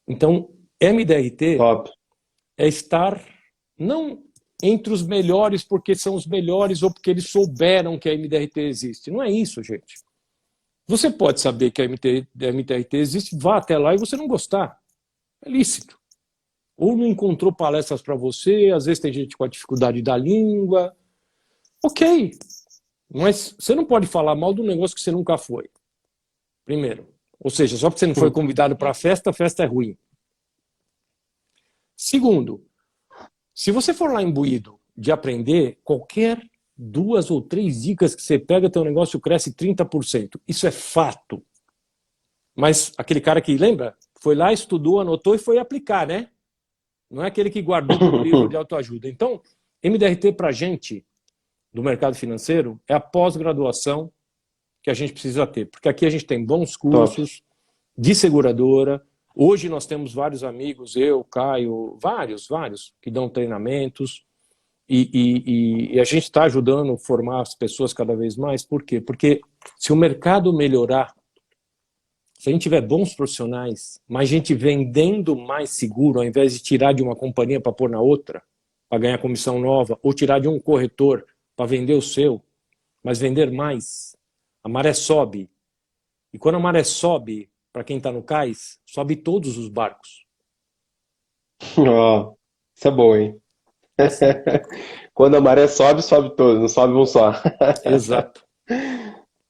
Então, MDRT Top. é estar não entre os melhores porque são os melhores ou porque eles souberam que a MDRT existe. Não é isso, gente. Você pode saber que a MDRT existe, vá até lá e você não gostar. É lícito. Ou não encontrou palestras para você, às vezes tem gente com a dificuldade da língua. Ok. Mas você não pode falar mal do negócio que você nunca foi. Primeiro. Ou seja, só porque você não foi convidado para a festa é ruim. Segundo, se você for lá imbuído de aprender, qualquer 2 ou 3 dicas que você pega, teu negócio cresce 30%. Isso é fato. Mas aquele cara que, lembra? Foi lá, estudou, anotou e foi aplicar, né? Não é aquele que guardou no livro de autoajuda. Então, MDRT para a gente, do mercado financeiro, é a pós-graduação que a gente precisa ter. Porque aqui a gente tem bons cursos de seguradora. Hoje nós temos vários amigos, eu, Caio, vários, que dão treinamentos. E a gente está ajudando a formar as pessoas cada vez mais. Por quê? Porque se o mercado melhorar, se a gente tiver bons profissionais, mais gente vendendo mais seguro, ao invés de tirar de uma companhia para pôr na outra, para ganhar comissão nova, ou tirar de um corretor para vender o seu, mas vender mais, a maré sobe. E quando a maré sobe, para quem está no cais, sobe todos os barcos. Ó, isso é bom, hein? Quando a maré sobe, sobe todos, não sobe um só. Exato.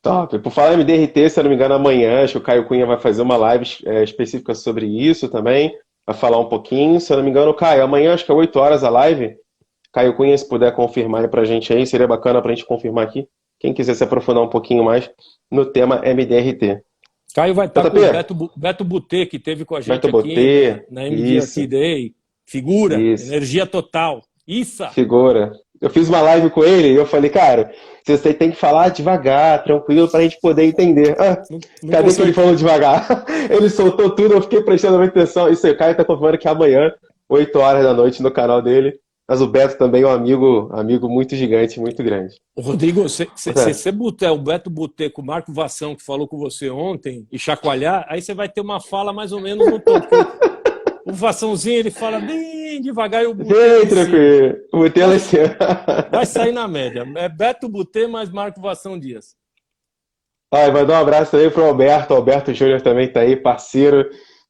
Top. Por falar em MDRT, se eu não me engano, amanhã, acho que o Caio Cunha vai fazer uma live específica sobre isso também, vai falar um pouquinho. Se eu não me engano, Caio, amanhã acho que é 8 horas a live. Caio Cunha, se puder confirmar aí pra gente aí, seria bacana pra gente confirmar aqui. Quem quiser se aprofundar um pouquinho mais no tema MDRT. Caio vai estar JP, com o Beto Butê, que teve com a gente Beto aqui Botê, na isso, MDRT Day. Figura, isso, energia total. Isso! figura. Eu fiz uma live com ele e eu falei, cara, você tem que falar devagar, tranquilo, pra gente poder entender. Ah, Não cadê que ele consegue. falou devagar? Ele soltou tudo, eu fiquei prestando muita atenção. Isso aí, o Caio tá confirmando que amanhã, 8 horas da noite, no canal dele. Mas o Beto também é um amigo muito gigante, muito grande. Rodrigo, se você botar o Beto Butê com o Marco Vassão, que falou com você ontem, e chacoalhar, aí você vai ter uma fala mais ou menos no tom. O Vassãozinho, ele fala bem devagar e o Butê Bem tranquilo. O Butê é lá em cima. vai sair na média. É Beto Butê mais Marco Vassão Dias. Vai dar um abraço também pro Alberto. O Alberto Júnior também tá aí, parceiro.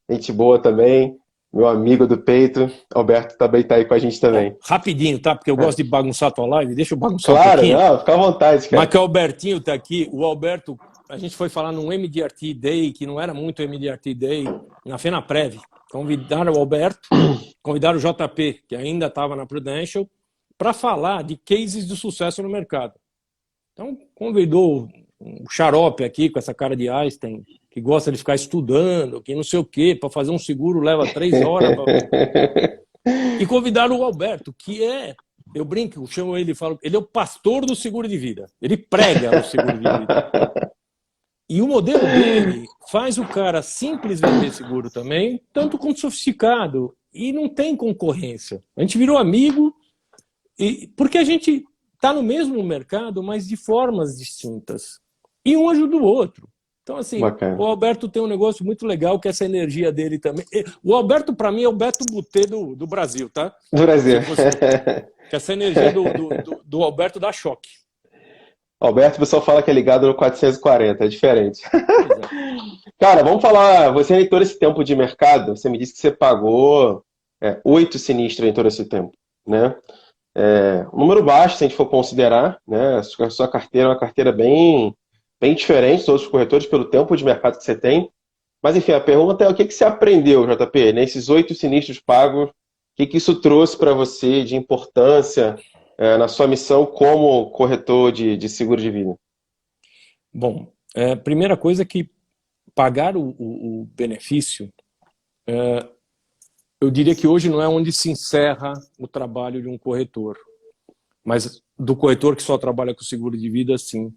Gente boa também. Meu amigo do peito. Alberto também tá aí com a gente também. Rapidinho, tá? Porque eu gosto de bagunçar a tua live. Deixa eu bagunçar Claro, um pouquinho. não, fica à vontade, cara. Mas que o Albertinho tá aqui. O Alberto, a gente foi falar num MDRT Day, que não era muito MDRT Day, na FenaPrev. Convidaram o Alberto, convidaram o JP, que ainda estava na Prudential, para falar de cases de sucesso no mercado. Então, convidou um xarope aqui, com essa cara de Einstein, que gosta de ficar estudando, que não sei o quê, para fazer um seguro leva 3 horas. E convidaram o Alberto, que eu brinco, eu chamo ele e falo, ele é o pastor do seguro de vida. Ele prega o seguro de vida. E o modelo dele faz o cara simples vender seguro também, tanto quanto sofisticado. E não tem concorrência. A gente virou amigo, porque a gente está no mesmo mercado, mas de formas distintas. E um ajuda o outro. Então, assim, Bacana. o Alberto tem um negócio muito legal, que é essa energia dele também. O Alberto, para mim, é o Beto Butê do Brasil, tá? Do Brasil. Que essa energia do Alberto dá choque. Alberto, o pessoal fala que é ligado no 440, é diferente. Cara, vamos falar. Você em todo esse tempo de mercado, você me disse que você pagou 8 sinistros em todo esse tempo, né? Um número baixo, se a gente for considerar, né? A sua carteira é uma carteira bem diferente dos outros corretores pelo tempo de mercado que você tem. Mas, enfim, a pergunta é o que você aprendeu, JP, nesses 8 sinistros pagos? O que isso trouxe para você de importância na sua missão como corretor de seguro de vida? Bom, primeira coisa é que pagar o benefício, eu diria que hoje não é onde se encerra o trabalho de um corretor, mas do corretor que só trabalha com seguro de vida, sim.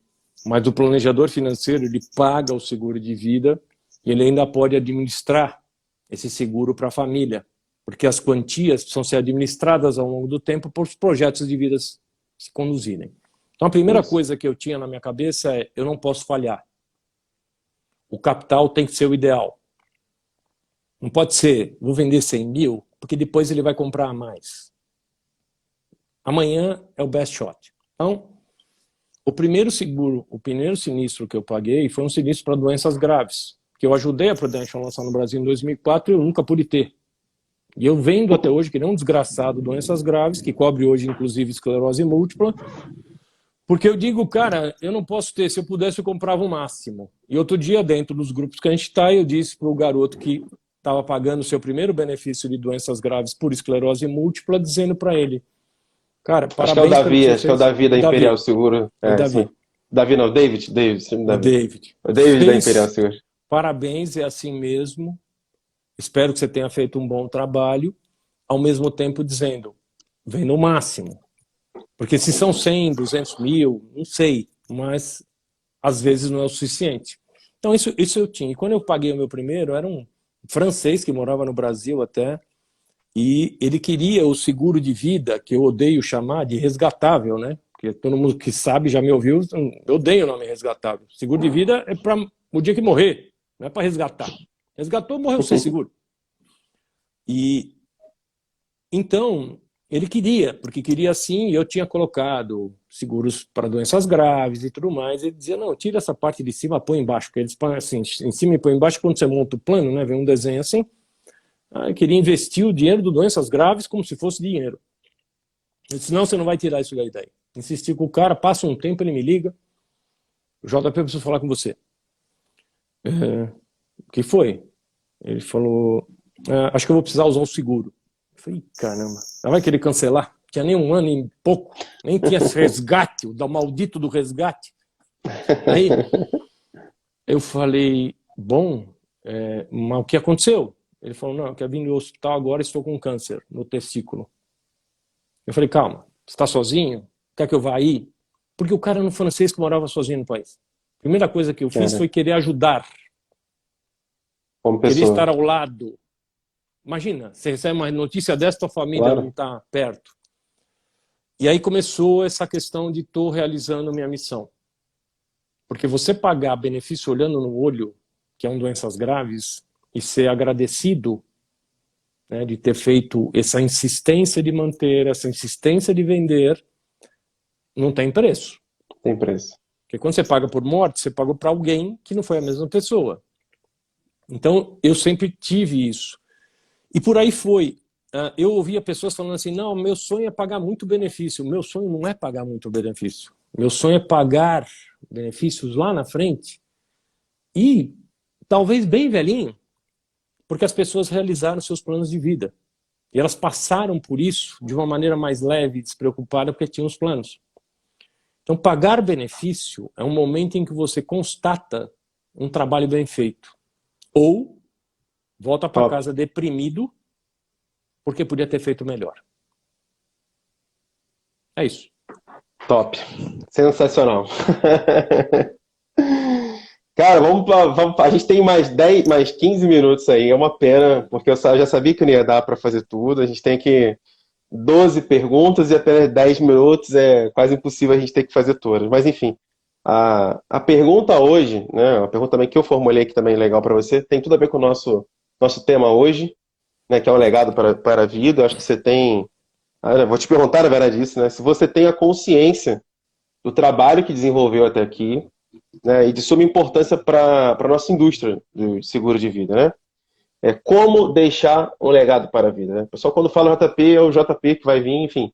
Mas o planejador financeiro, ele paga o seguro de vida e ele ainda pode administrar esse seguro para a família, porque as quantias precisam ser administradas ao longo do tempo por os projetos de vida se conduzirem. Então, a primeira coisa que eu tinha na minha cabeça é: eu não posso falhar. O capital tem que ser o ideal. Não pode ser, vou vender 100 mil, porque depois ele vai comprar mais. Amanhã é o best shot. Então, o primeiro seguro, o primeiro sinistro que eu paguei foi um sinistro para doenças graves, que eu ajudei a Prudential a lançar no Brasil em 2004 e eu nunca pude ter. E eu vendo até hoje, que nem um desgraçado, doenças graves, que cobre hoje inclusive esclerose múltipla, porque eu digo, cara, eu não posso ter, se eu pudesse eu comprava o máximo. E outro dia, dentro dos grupos que a gente está, eu disse para o garoto que estava pagando o seu primeiro benefício de doenças graves por esclerose múltipla, dizendo para ele: cara, Acho que é o parabéns pelo Davi, que você acho que é o fez. Davi da Davi, Imperial Seguro. o Davi. Sim. Davi não, David, sim, O Davi. David. O David da Fez, Imperial Seguro. parabéns, é assim mesmo. Espero que você tenha feito um bom trabalho. Ao mesmo tempo dizendo, vem no máximo. Porque se são 100, 200 mil, não sei, mas às vezes não é o suficiente. Então isso eu tinha. E quando eu paguei o meu primeiro, era um francês que morava no Brasil até, e ele queria o seguro de vida, que eu odeio chamar de resgatável, né? Porque todo mundo que sabe, já me ouviu, eu odeio o nome resgatável. Seguro de vida é para o dia que morrer, não é para resgatar. Resgatou, morreu sem seguro. E então, ele queria, porque queria assim, e eu tinha colocado seguros para doenças graves e tudo mais. Ele dizia: não, tira essa parte de cima, põe embaixo, porque eles põem assim, em cima e põe embaixo. Quando você monta o plano, né, vem um desenho assim. Eu queria investir o dinheiro de doenças graves como se fosse dinheiro. Eu disse: não, você não vai tirar isso daí. Insisti com o cara, passa um tempo, ele me liga: JP, eu preciso falar com você. O que foi? Ele falou: acho que eu vou precisar usar o seguro. Eu falei: caramba, ela vai querer cancelar? Tinha nem um ano e pouco, nem tinha resgate, o maldito do resgate. Aí eu falei: bom, mas o que aconteceu? Ele falou: não, eu quero vir no hospital agora, estou com câncer no testículo. Eu falei: calma, você está sozinho? Quer que eu vá aí? Porque o cara era um francês que morava sozinho no país. A primeira coisa que eu fiz foi querer ajudar. Como Queria pessoa. estar ao lado. Imagina, você recebe uma notícia dessa, tua família Claro. não está perto. E aí começou essa questão de estou realizando minha missão. Porque você pagar benefício olhando no olho, que é um doenças graves, e ser agradecido, né, de ter feito essa insistência de manter, essa insistência de vender, não tem preço. Tem preço. Porque quando você paga por morte, você pagou para alguém que não foi a mesma pessoa. Então, eu sempre tive isso. E por aí foi. Eu ouvia pessoas falando assim: não, meu sonho é pagar muito benefício. Meu sonho não é pagar muito benefício. Meu sonho é pagar benefícios lá na frente e talvez bem velhinho, porque as pessoas realizaram seus planos de vida. E elas passaram por isso de uma maneira mais leve e despreocupada porque tinham os planos. Então, pagar benefício é um momento em que você constata um trabalho bem feito. Ou volta para casa deprimido porque podia ter feito melhor. É isso. Top. Sensacional. Cara, a gente tem mais 10, mais 15 minutos aí. É uma pena, porque eu já sabia que não ia dar para fazer tudo. A gente tem aqui 12 perguntas e apenas 10 minutos. É quase impossível a gente ter que fazer todas. Mas, enfim, a pergunta hoje, né, a pergunta também que eu formulei aqui também legal para você, tem tudo a ver com o nosso tema hoje, né, que é o legado para a vida. Eu acho que você tem... vou te perguntar, na verdade, isso, né? Se você tem a consciência do trabalho que desenvolveu até aqui, né, e de suma importância para a nossa indústria do seguro de vida, né? Como deixar um legado para a vida, né? O pessoal, quando fala JP, é o JP que vai vir, enfim.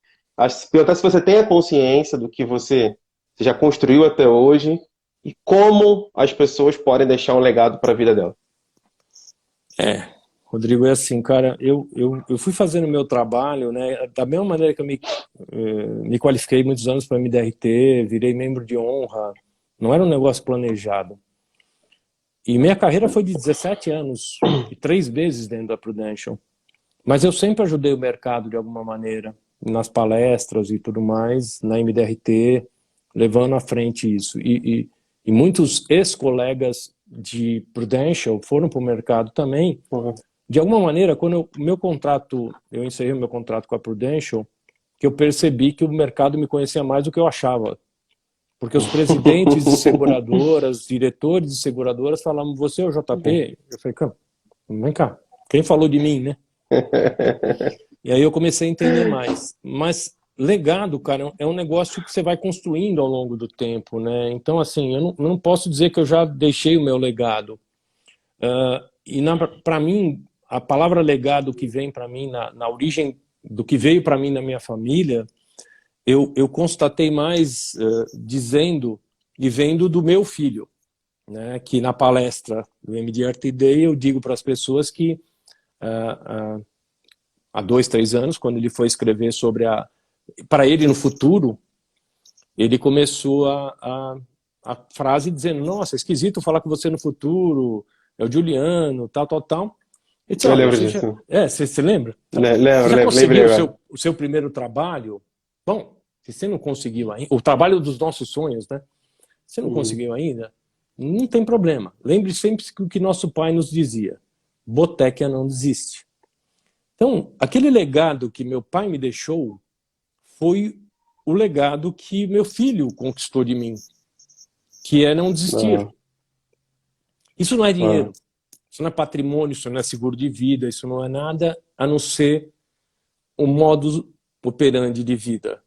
Perguntar se você tem a consciência do que você já construiu até hoje e como as pessoas podem deixar um legado para a vida dela. Rodrigo, é assim, cara, eu fui fazendo o meu trabalho, né, da mesma maneira que eu me qualifiquei muitos anos para MDRT, virei membro de honra, não era um negócio planejado. E minha carreira foi de 17 anos, e 3 vezes dentro da Prudential. Mas eu sempre ajudei o mercado de alguma maneira, nas palestras e tudo mais, na MDRT, levando à frente isso. E e muitos ex-colegas de Prudential foram para o mercado também. De alguma maneira, quando eu encerrei o meu contrato com a Prudential, que eu percebi que o mercado me conhecia mais do que eu achava. Porque os presidentes de seguradoras, diretores de seguradoras falavam, você é o JP? Eu falei, vem cá, quem falou de mim, né? E aí eu comecei a entender mais. Mas legado, cara, é um negócio que você vai construindo ao longo do tempo, né? Então, assim, eu não posso dizer que eu já deixei o meu legado. E para mim, a palavra legado que vem para mim, na origem do que veio para mim na minha família, eu constatei mais dizendo e vendo do meu filho, né? Que na palestra do MDRT Day eu digo para as pessoas que há 2, 3 anos, quando ele foi escrever sobre para ele no futuro, ele começou a frase dizendo, nossa, esquisito falar com você no futuro, é o Juliano, tal, tal, tal. Eu disse, Eu olha, lembro disso. você lembra? Lembro, Você já conseguiu lembrei. o seu primeiro trabalho? Bom, se você não conseguiu ainda, o trabalho dos nossos sonhos, né? Se você não conseguiu ainda, não tem problema. Lembre sempre que o que nosso pai nos dizia, Botequia não desiste. Então, aquele legado que meu pai me deixou foi o legado que meu filho conquistou de mim, que é não desistir. Isso não é dinheiro, isso não é patrimônio, isso não é seguro de vida, isso não é nada a não ser um modus operandi de vida,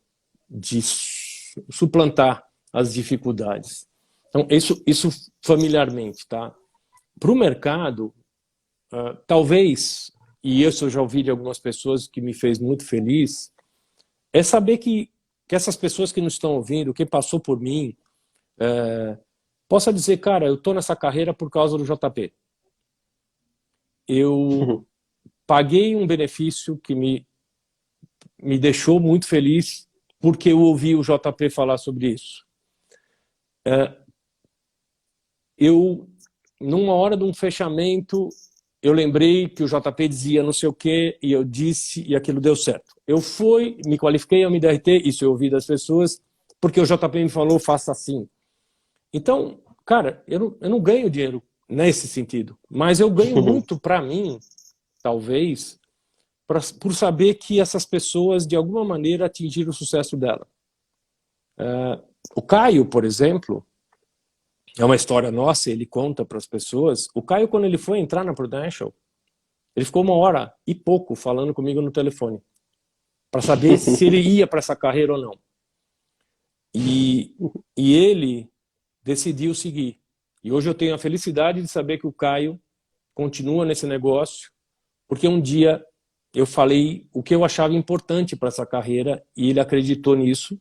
de suplantar as dificuldades. Então, isso familiarmente, tá? Para o mercado, talvez, e isso eu já ouvi de algumas pessoas que me fez muito feliz, é saber que essas pessoas que nos estão ouvindo, quem passou por mim, possa dizer, cara, eu estou nessa carreira por causa do JP. Eu paguei um benefício que me deixou muito feliz porque eu ouvi o JP falar sobre isso. Numa hora de um fechamento, eu lembrei que o JP dizia não sei o quê, e eu disse, e aquilo deu certo. Eu fui, me qualifiquei ao MDRT, isso eu ouvi das pessoas, porque o JP me falou, faça assim. Então, cara, eu não ganho dinheiro nesse sentido, mas eu ganho muito para mim, talvez, por saber que essas pessoas, de alguma maneira, atingiram o sucesso dela. O Caio, por exemplo, é uma história nossa, ele conta para as pessoas. O Caio, quando ele foi entrar na Prudential, ele ficou 1 hora e pouco falando comigo no telefone, para saber se ele ia para essa carreira ou não. E ele decidiu seguir. E hoje eu tenho a felicidade de saber que o Caio continua nesse negócio, porque um dia eu falei o que eu achava importante para essa carreira e ele acreditou nisso,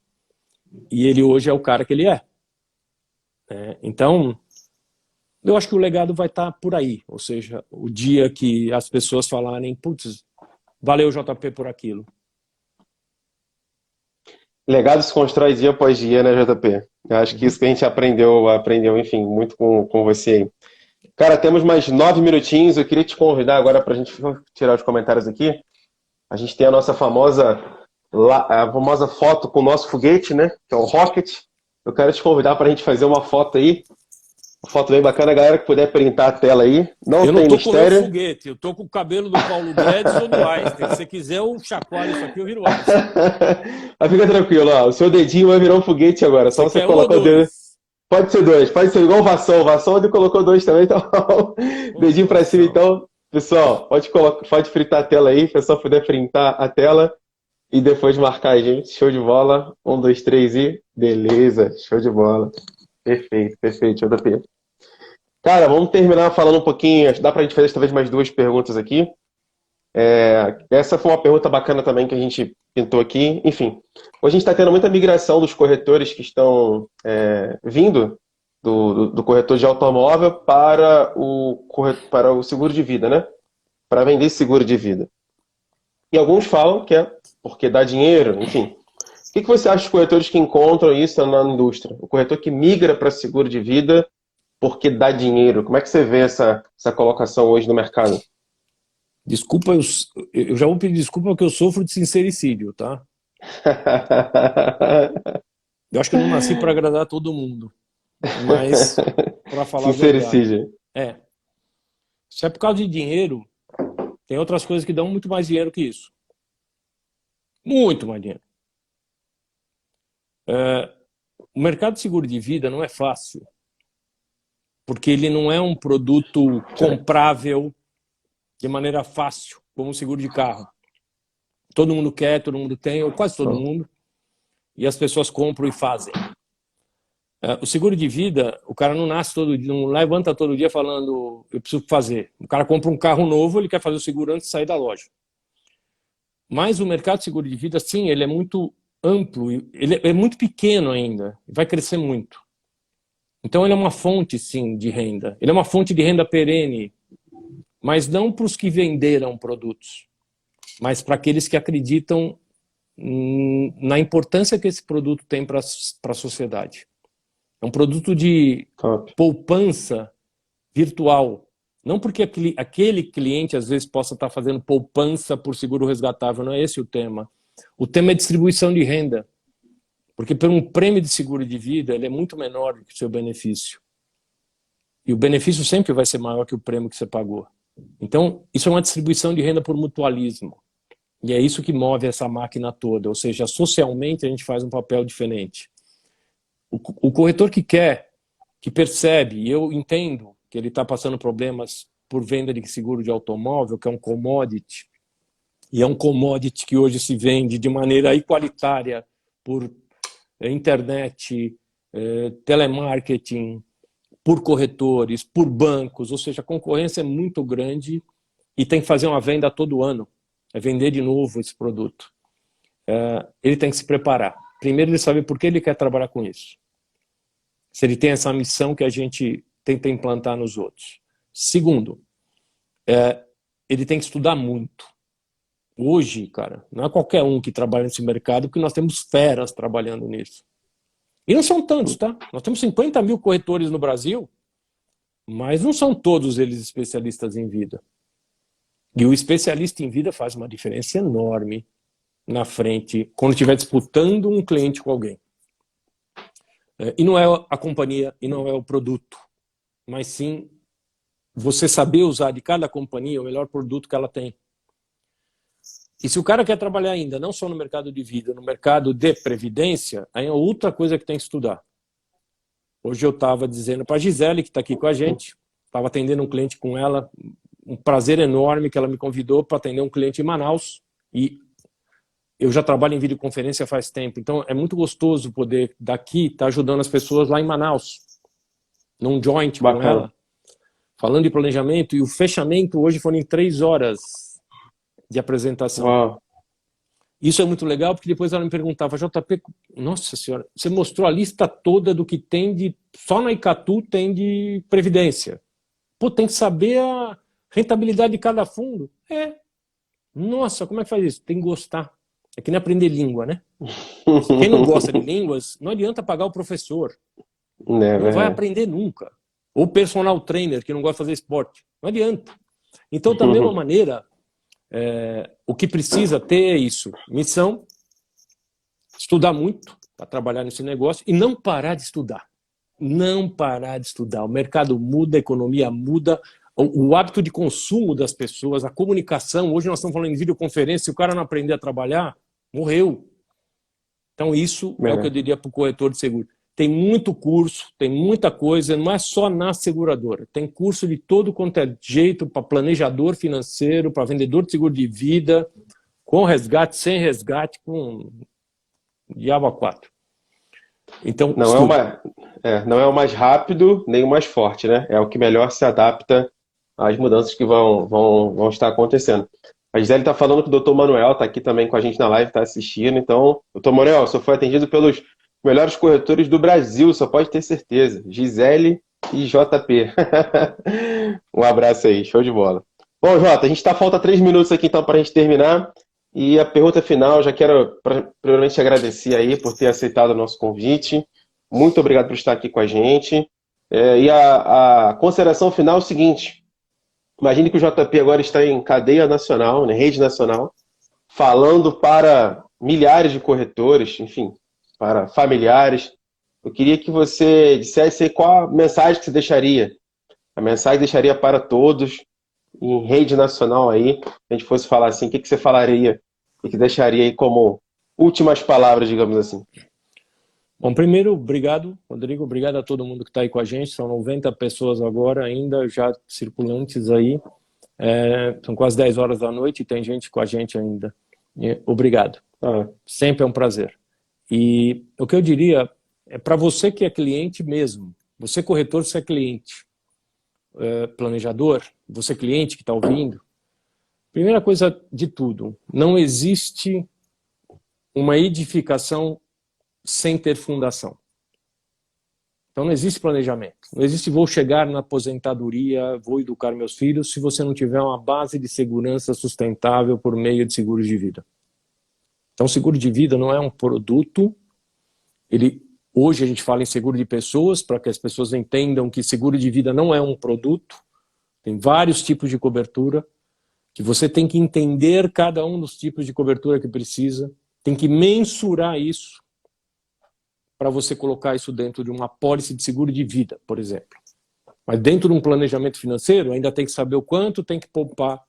e ele hoje é o cara que ele é. Então, eu acho que o legado vai estar por aí, ou seja, o dia que as pessoas falarem, putz, valeu JP por aquilo. Legado se constrói dia após dia, né, JP? Eu acho que isso que a gente aprendeu, enfim, muito com você aí. Cara, temos mais 9 minutinhos. Eu queria te convidar agora para a gente tirar os comentários aqui. A gente tem a famosa foto com o nosso foguete, né? Que é o Rocket. Eu quero te convidar para a gente fazer uma foto aí. Uma foto bem bacana, galera, que puder printar a tela aí. Eu não tô com o meu foguete, eu tô com o cabelo do Paulo Guedes ou do Einstein. Se você quiser, eu chacoalho isso aqui, eu viro Einstein. Mas fica tranquilo, ó. O seu dedinho vai virar um foguete agora. Só você colocar o dedo. Pode ser 2, pode ser igual o Vassão. O Vassão ele colocou 2 também, então. Dedinho para cima, então. Pessoal, pode fritar a tela aí, se só puder printar a tela e depois marcar a gente. Show de bola. 1, 2, 3 e beleza. Show de bola. Perfeito, perfeito, JP. Cara, vamos terminar falando um pouquinho. Dá pra gente fazer talvez mais 2 perguntas aqui. Essa foi uma pergunta bacana também que a gente pintou aqui. Enfim, hoje a gente está tendo muita migração dos corretores que estão vindo do corretor de automóvel para o seguro de vida, né? Para vender seguro de vida. E alguns falam que é porque dá dinheiro, enfim. O que você acha dos corretores que encontram isso na indústria? O corretor que migra para seguro de vida porque dá dinheiro. Como é que você vê essa colocação hoje no mercado? Desculpa, eu já vou pedir desculpa porque eu sofro de sincericídio, tá? Eu acho que eu não nasci para agradar todo mundo. Mas, para falar a verdade, Sincericídio. é. Se é por causa de dinheiro, tem outras coisas que dão muito mais dinheiro que isso. Muito mais dinheiro. O mercado de seguro de vida não é fácil, porque ele não é um produto comprável de maneira fácil, como o seguro de carro. Todo mundo quer, todo mundo tem, ou quase todo mundo, e as pessoas compram e fazem. O seguro de vida, o cara não nasce todo dia, não levanta todo dia falando, eu preciso fazer. O cara compra um carro novo, ele quer fazer o seguro antes de sair da loja. Mas o mercado de seguro de vida, sim, ele é muito amplo, ele é muito pequeno ainda, vai crescer muito. Então ele é uma fonte, sim, de renda. Ele é uma fonte de renda perene, mas não para os que venderam produtos, mas para aqueles que acreditam na importância que esse produto tem para a sociedade. É um produto de poupança virtual. Não porque aquele cliente, às vezes, possa estar fazendo poupança por seguro resgatável, não é esse o tema. O tema é distribuição de renda. Porque por um prêmio de seguro de vida, ele é muito menor do que o seu benefício. E o benefício sempre vai ser maior que o prêmio que você pagou. Então, isso é uma distribuição de renda por mutualismo. E é isso que move essa máquina toda. Ou seja, socialmente a gente faz um papel diferente. O corretor que quer, que percebe, e eu entendo que ele está passando problemas por venda de seguro de automóvel, que é um commodity, e é um commodity que hoje se vende de maneira igualitária por internet, telemarketing, por corretores, por bancos, ou seja, a concorrência é muito grande e tem que fazer uma venda todo ano, é vender de novo esse produto. Ele tem que se preparar. Primeiro, ele sabe por que ele quer trabalhar com isso. Se ele tem essa missão que a gente tenta implantar nos outros. Segundo, ele tem que estudar muito. Hoje, cara, não é qualquer um que trabalha nesse mercado, porque nós temos feras trabalhando nisso. E não são tantos, tá? Nós temos 50 mil corretores no Brasil, mas não são todos eles especialistas em vida. E o especialista em vida faz uma diferença enorme na frente, quando estiver disputando um cliente com alguém. E não é a companhia, e não é o produto, mas sim você saber usar de cada companhia o melhor produto que ela tem. E se o cara quer trabalhar ainda, não só no mercado de vida, no mercado de previdência, aí é outra coisa que tem que estudar. Hoje eu estava dizendo para a Gisele, que está aqui com a gente, estava atendendo um cliente com ela, um prazer enorme que ela me convidou para atender um cliente em Manaus, e eu já trabalho em videoconferência faz tempo, então é muito gostoso poder daqui estar ajudando as pessoas lá em Manaus, num joint com ela, falando de planejamento, e o fechamento hoje foram em 3 horas de apresentação. Uau. Isso é muito legal, porque depois ela me perguntava, JP, nossa senhora, você mostrou a lista toda do que tem de... Só na Icatu tem de previdência. Pô, tem que saber a rentabilidade de cada fundo. Nossa, como é que faz isso? Tem que gostar. É que nem aprender língua, né? Quem não gosta de línguas, não adianta pagar o professor. Não vai aprender nunca. Ou personal trainer, que não gosta de fazer esporte. Não adianta. Então, da mesma maneira... o que precisa ter é isso, missão, estudar muito para trabalhar nesse negócio e não parar de estudar. Não parar de estudar. O mercado muda, a economia muda, o hábito de consumo das pessoas, a comunicação. Hoje nós estamos falando em videoconferência, se o cara não aprender a trabalhar, morreu. Então isso é o que eu diria para o corretor de seguro. Tem muito curso, tem muita coisa, não é só na seguradora. Tem curso de todo quanto é jeito para planejador financeiro, para vendedor de seguro de vida, com resgate, sem resgate, com diabo a 4. Então, não é o mais rápido nem o mais forte, né? É o que melhor se adapta às mudanças que vão estar acontecendo. A Gisele está falando que o Dr. Manuel está aqui também com a gente na live, está assistindo. Então, Dr. Manuel, só foi atendido pelos melhores corretores do Brasil, só pode ter certeza. Gisele e JP. Um abraço aí, show de bola. Bom, Jota, a gente falta 3 minutos aqui então para a gente terminar. E a pergunta final, já quero primeiramente te agradecer aí por ter aceitado o nosso convite. Muito obrigado por estar aqui com a gente. E a consideração final é o seguinte: imagine que o JP agora está em cadeia nacional, né, rede nacional, falando para milhares de corretores, enfim, para familiares, eu queria que você dissesse aí qual a mensagem que você deixaria. A mensagem que deixaria para todos, em rede nacional aí, se a gente fosse falar assim, o que que você falaria e que deixaria aí como últimas palavras, digamos assim? Bom, primeiro, obrigado, Rodrigo, obrigado a todo mundo que está aí com a gente, são 90 pessoas agora ainda já circulantes aí, são quase 10 horas da noite e tem gente com a gente ainda. Obrigado, sempre é um prazer. E o que eu diria é para você que é cliente mesmo, você corretor, você é cliente, planejador, você cliente que está ouvindo, primeira coisa de tudo, não existe uma edificação sem ter fundação. Então não existe planejamento, não existe vou chegar na aposentadoria, vou educar meus filhos, se você não tiver uma base de segurança sustentável por meio de seguros de vida. Então seguro de vida não é um produto, hoje a gente fala em seguro de pessoas, para que as pessoas entendam que seguro de vida não é um produto, tem vários tipos de cobertura, que você tem que entender cada um dos tipos de cobertura que precisa, tem que mensurar isso, para você colocar isso dentro de uma apólice de seguro de vida, por exemplo. Mas dentro de um planejamento financeiro, ainda tem que saber o quanto tem que poupar.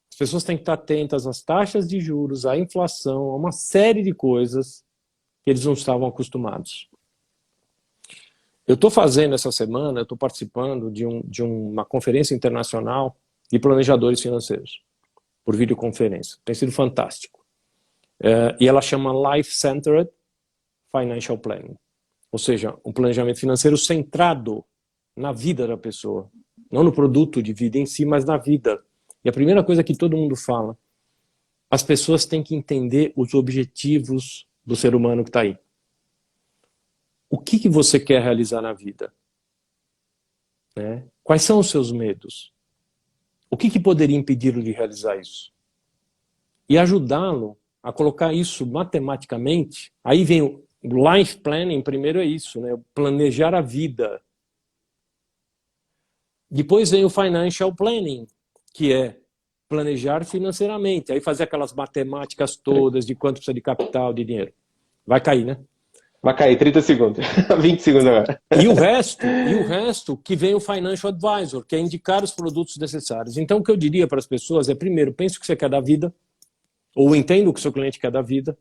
As pessoas têm que estar atentas às taxas de juros, à inflação, a uma série de coisas que eles não estavam acostumados. Eu estou fazendo essa semana, eu estou participando de uma conferência internacional de planejadores financeiros, por videoconferência. Tem sido fantástico. E ela chama Life Centered Financial Planning, ou seja, um planejamento financeiro centrado na vida da pessoa, não no produto de vida em si, mas na vida. E a primeira coisa que todo mundo fala, as pessoas têm que entender os objetivos do ser humano que está aí. O que você quer realizar na vida? Quais são os seus medos? O que poderia impedi-lo de realizar isso? E ajudá-lo a colocar isso matematicamente. Aí vem o life planning, primeiro é isso, planejar a vida. Depois vem o financial planning, que é planejar financeiramente. Aí fazer aquelas matemáticas todas de quanto precisa de capital, de dinheiro. Vai cair, né? Vai cair, 30 segundos. 20 segundos agora. E o resto que vem o financial advisor, que é indicar os produtos necessários. Então o que eu diria para as pessoas é, primeiro, pense o que você quer da vida, ou entenda o que o seu cliente quer da vida,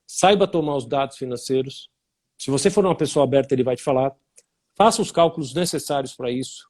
saiba tomar os dados financeiros. Se você for uma pessoa aberta, ele vai te falar. Faça os cálculos necessários para isso.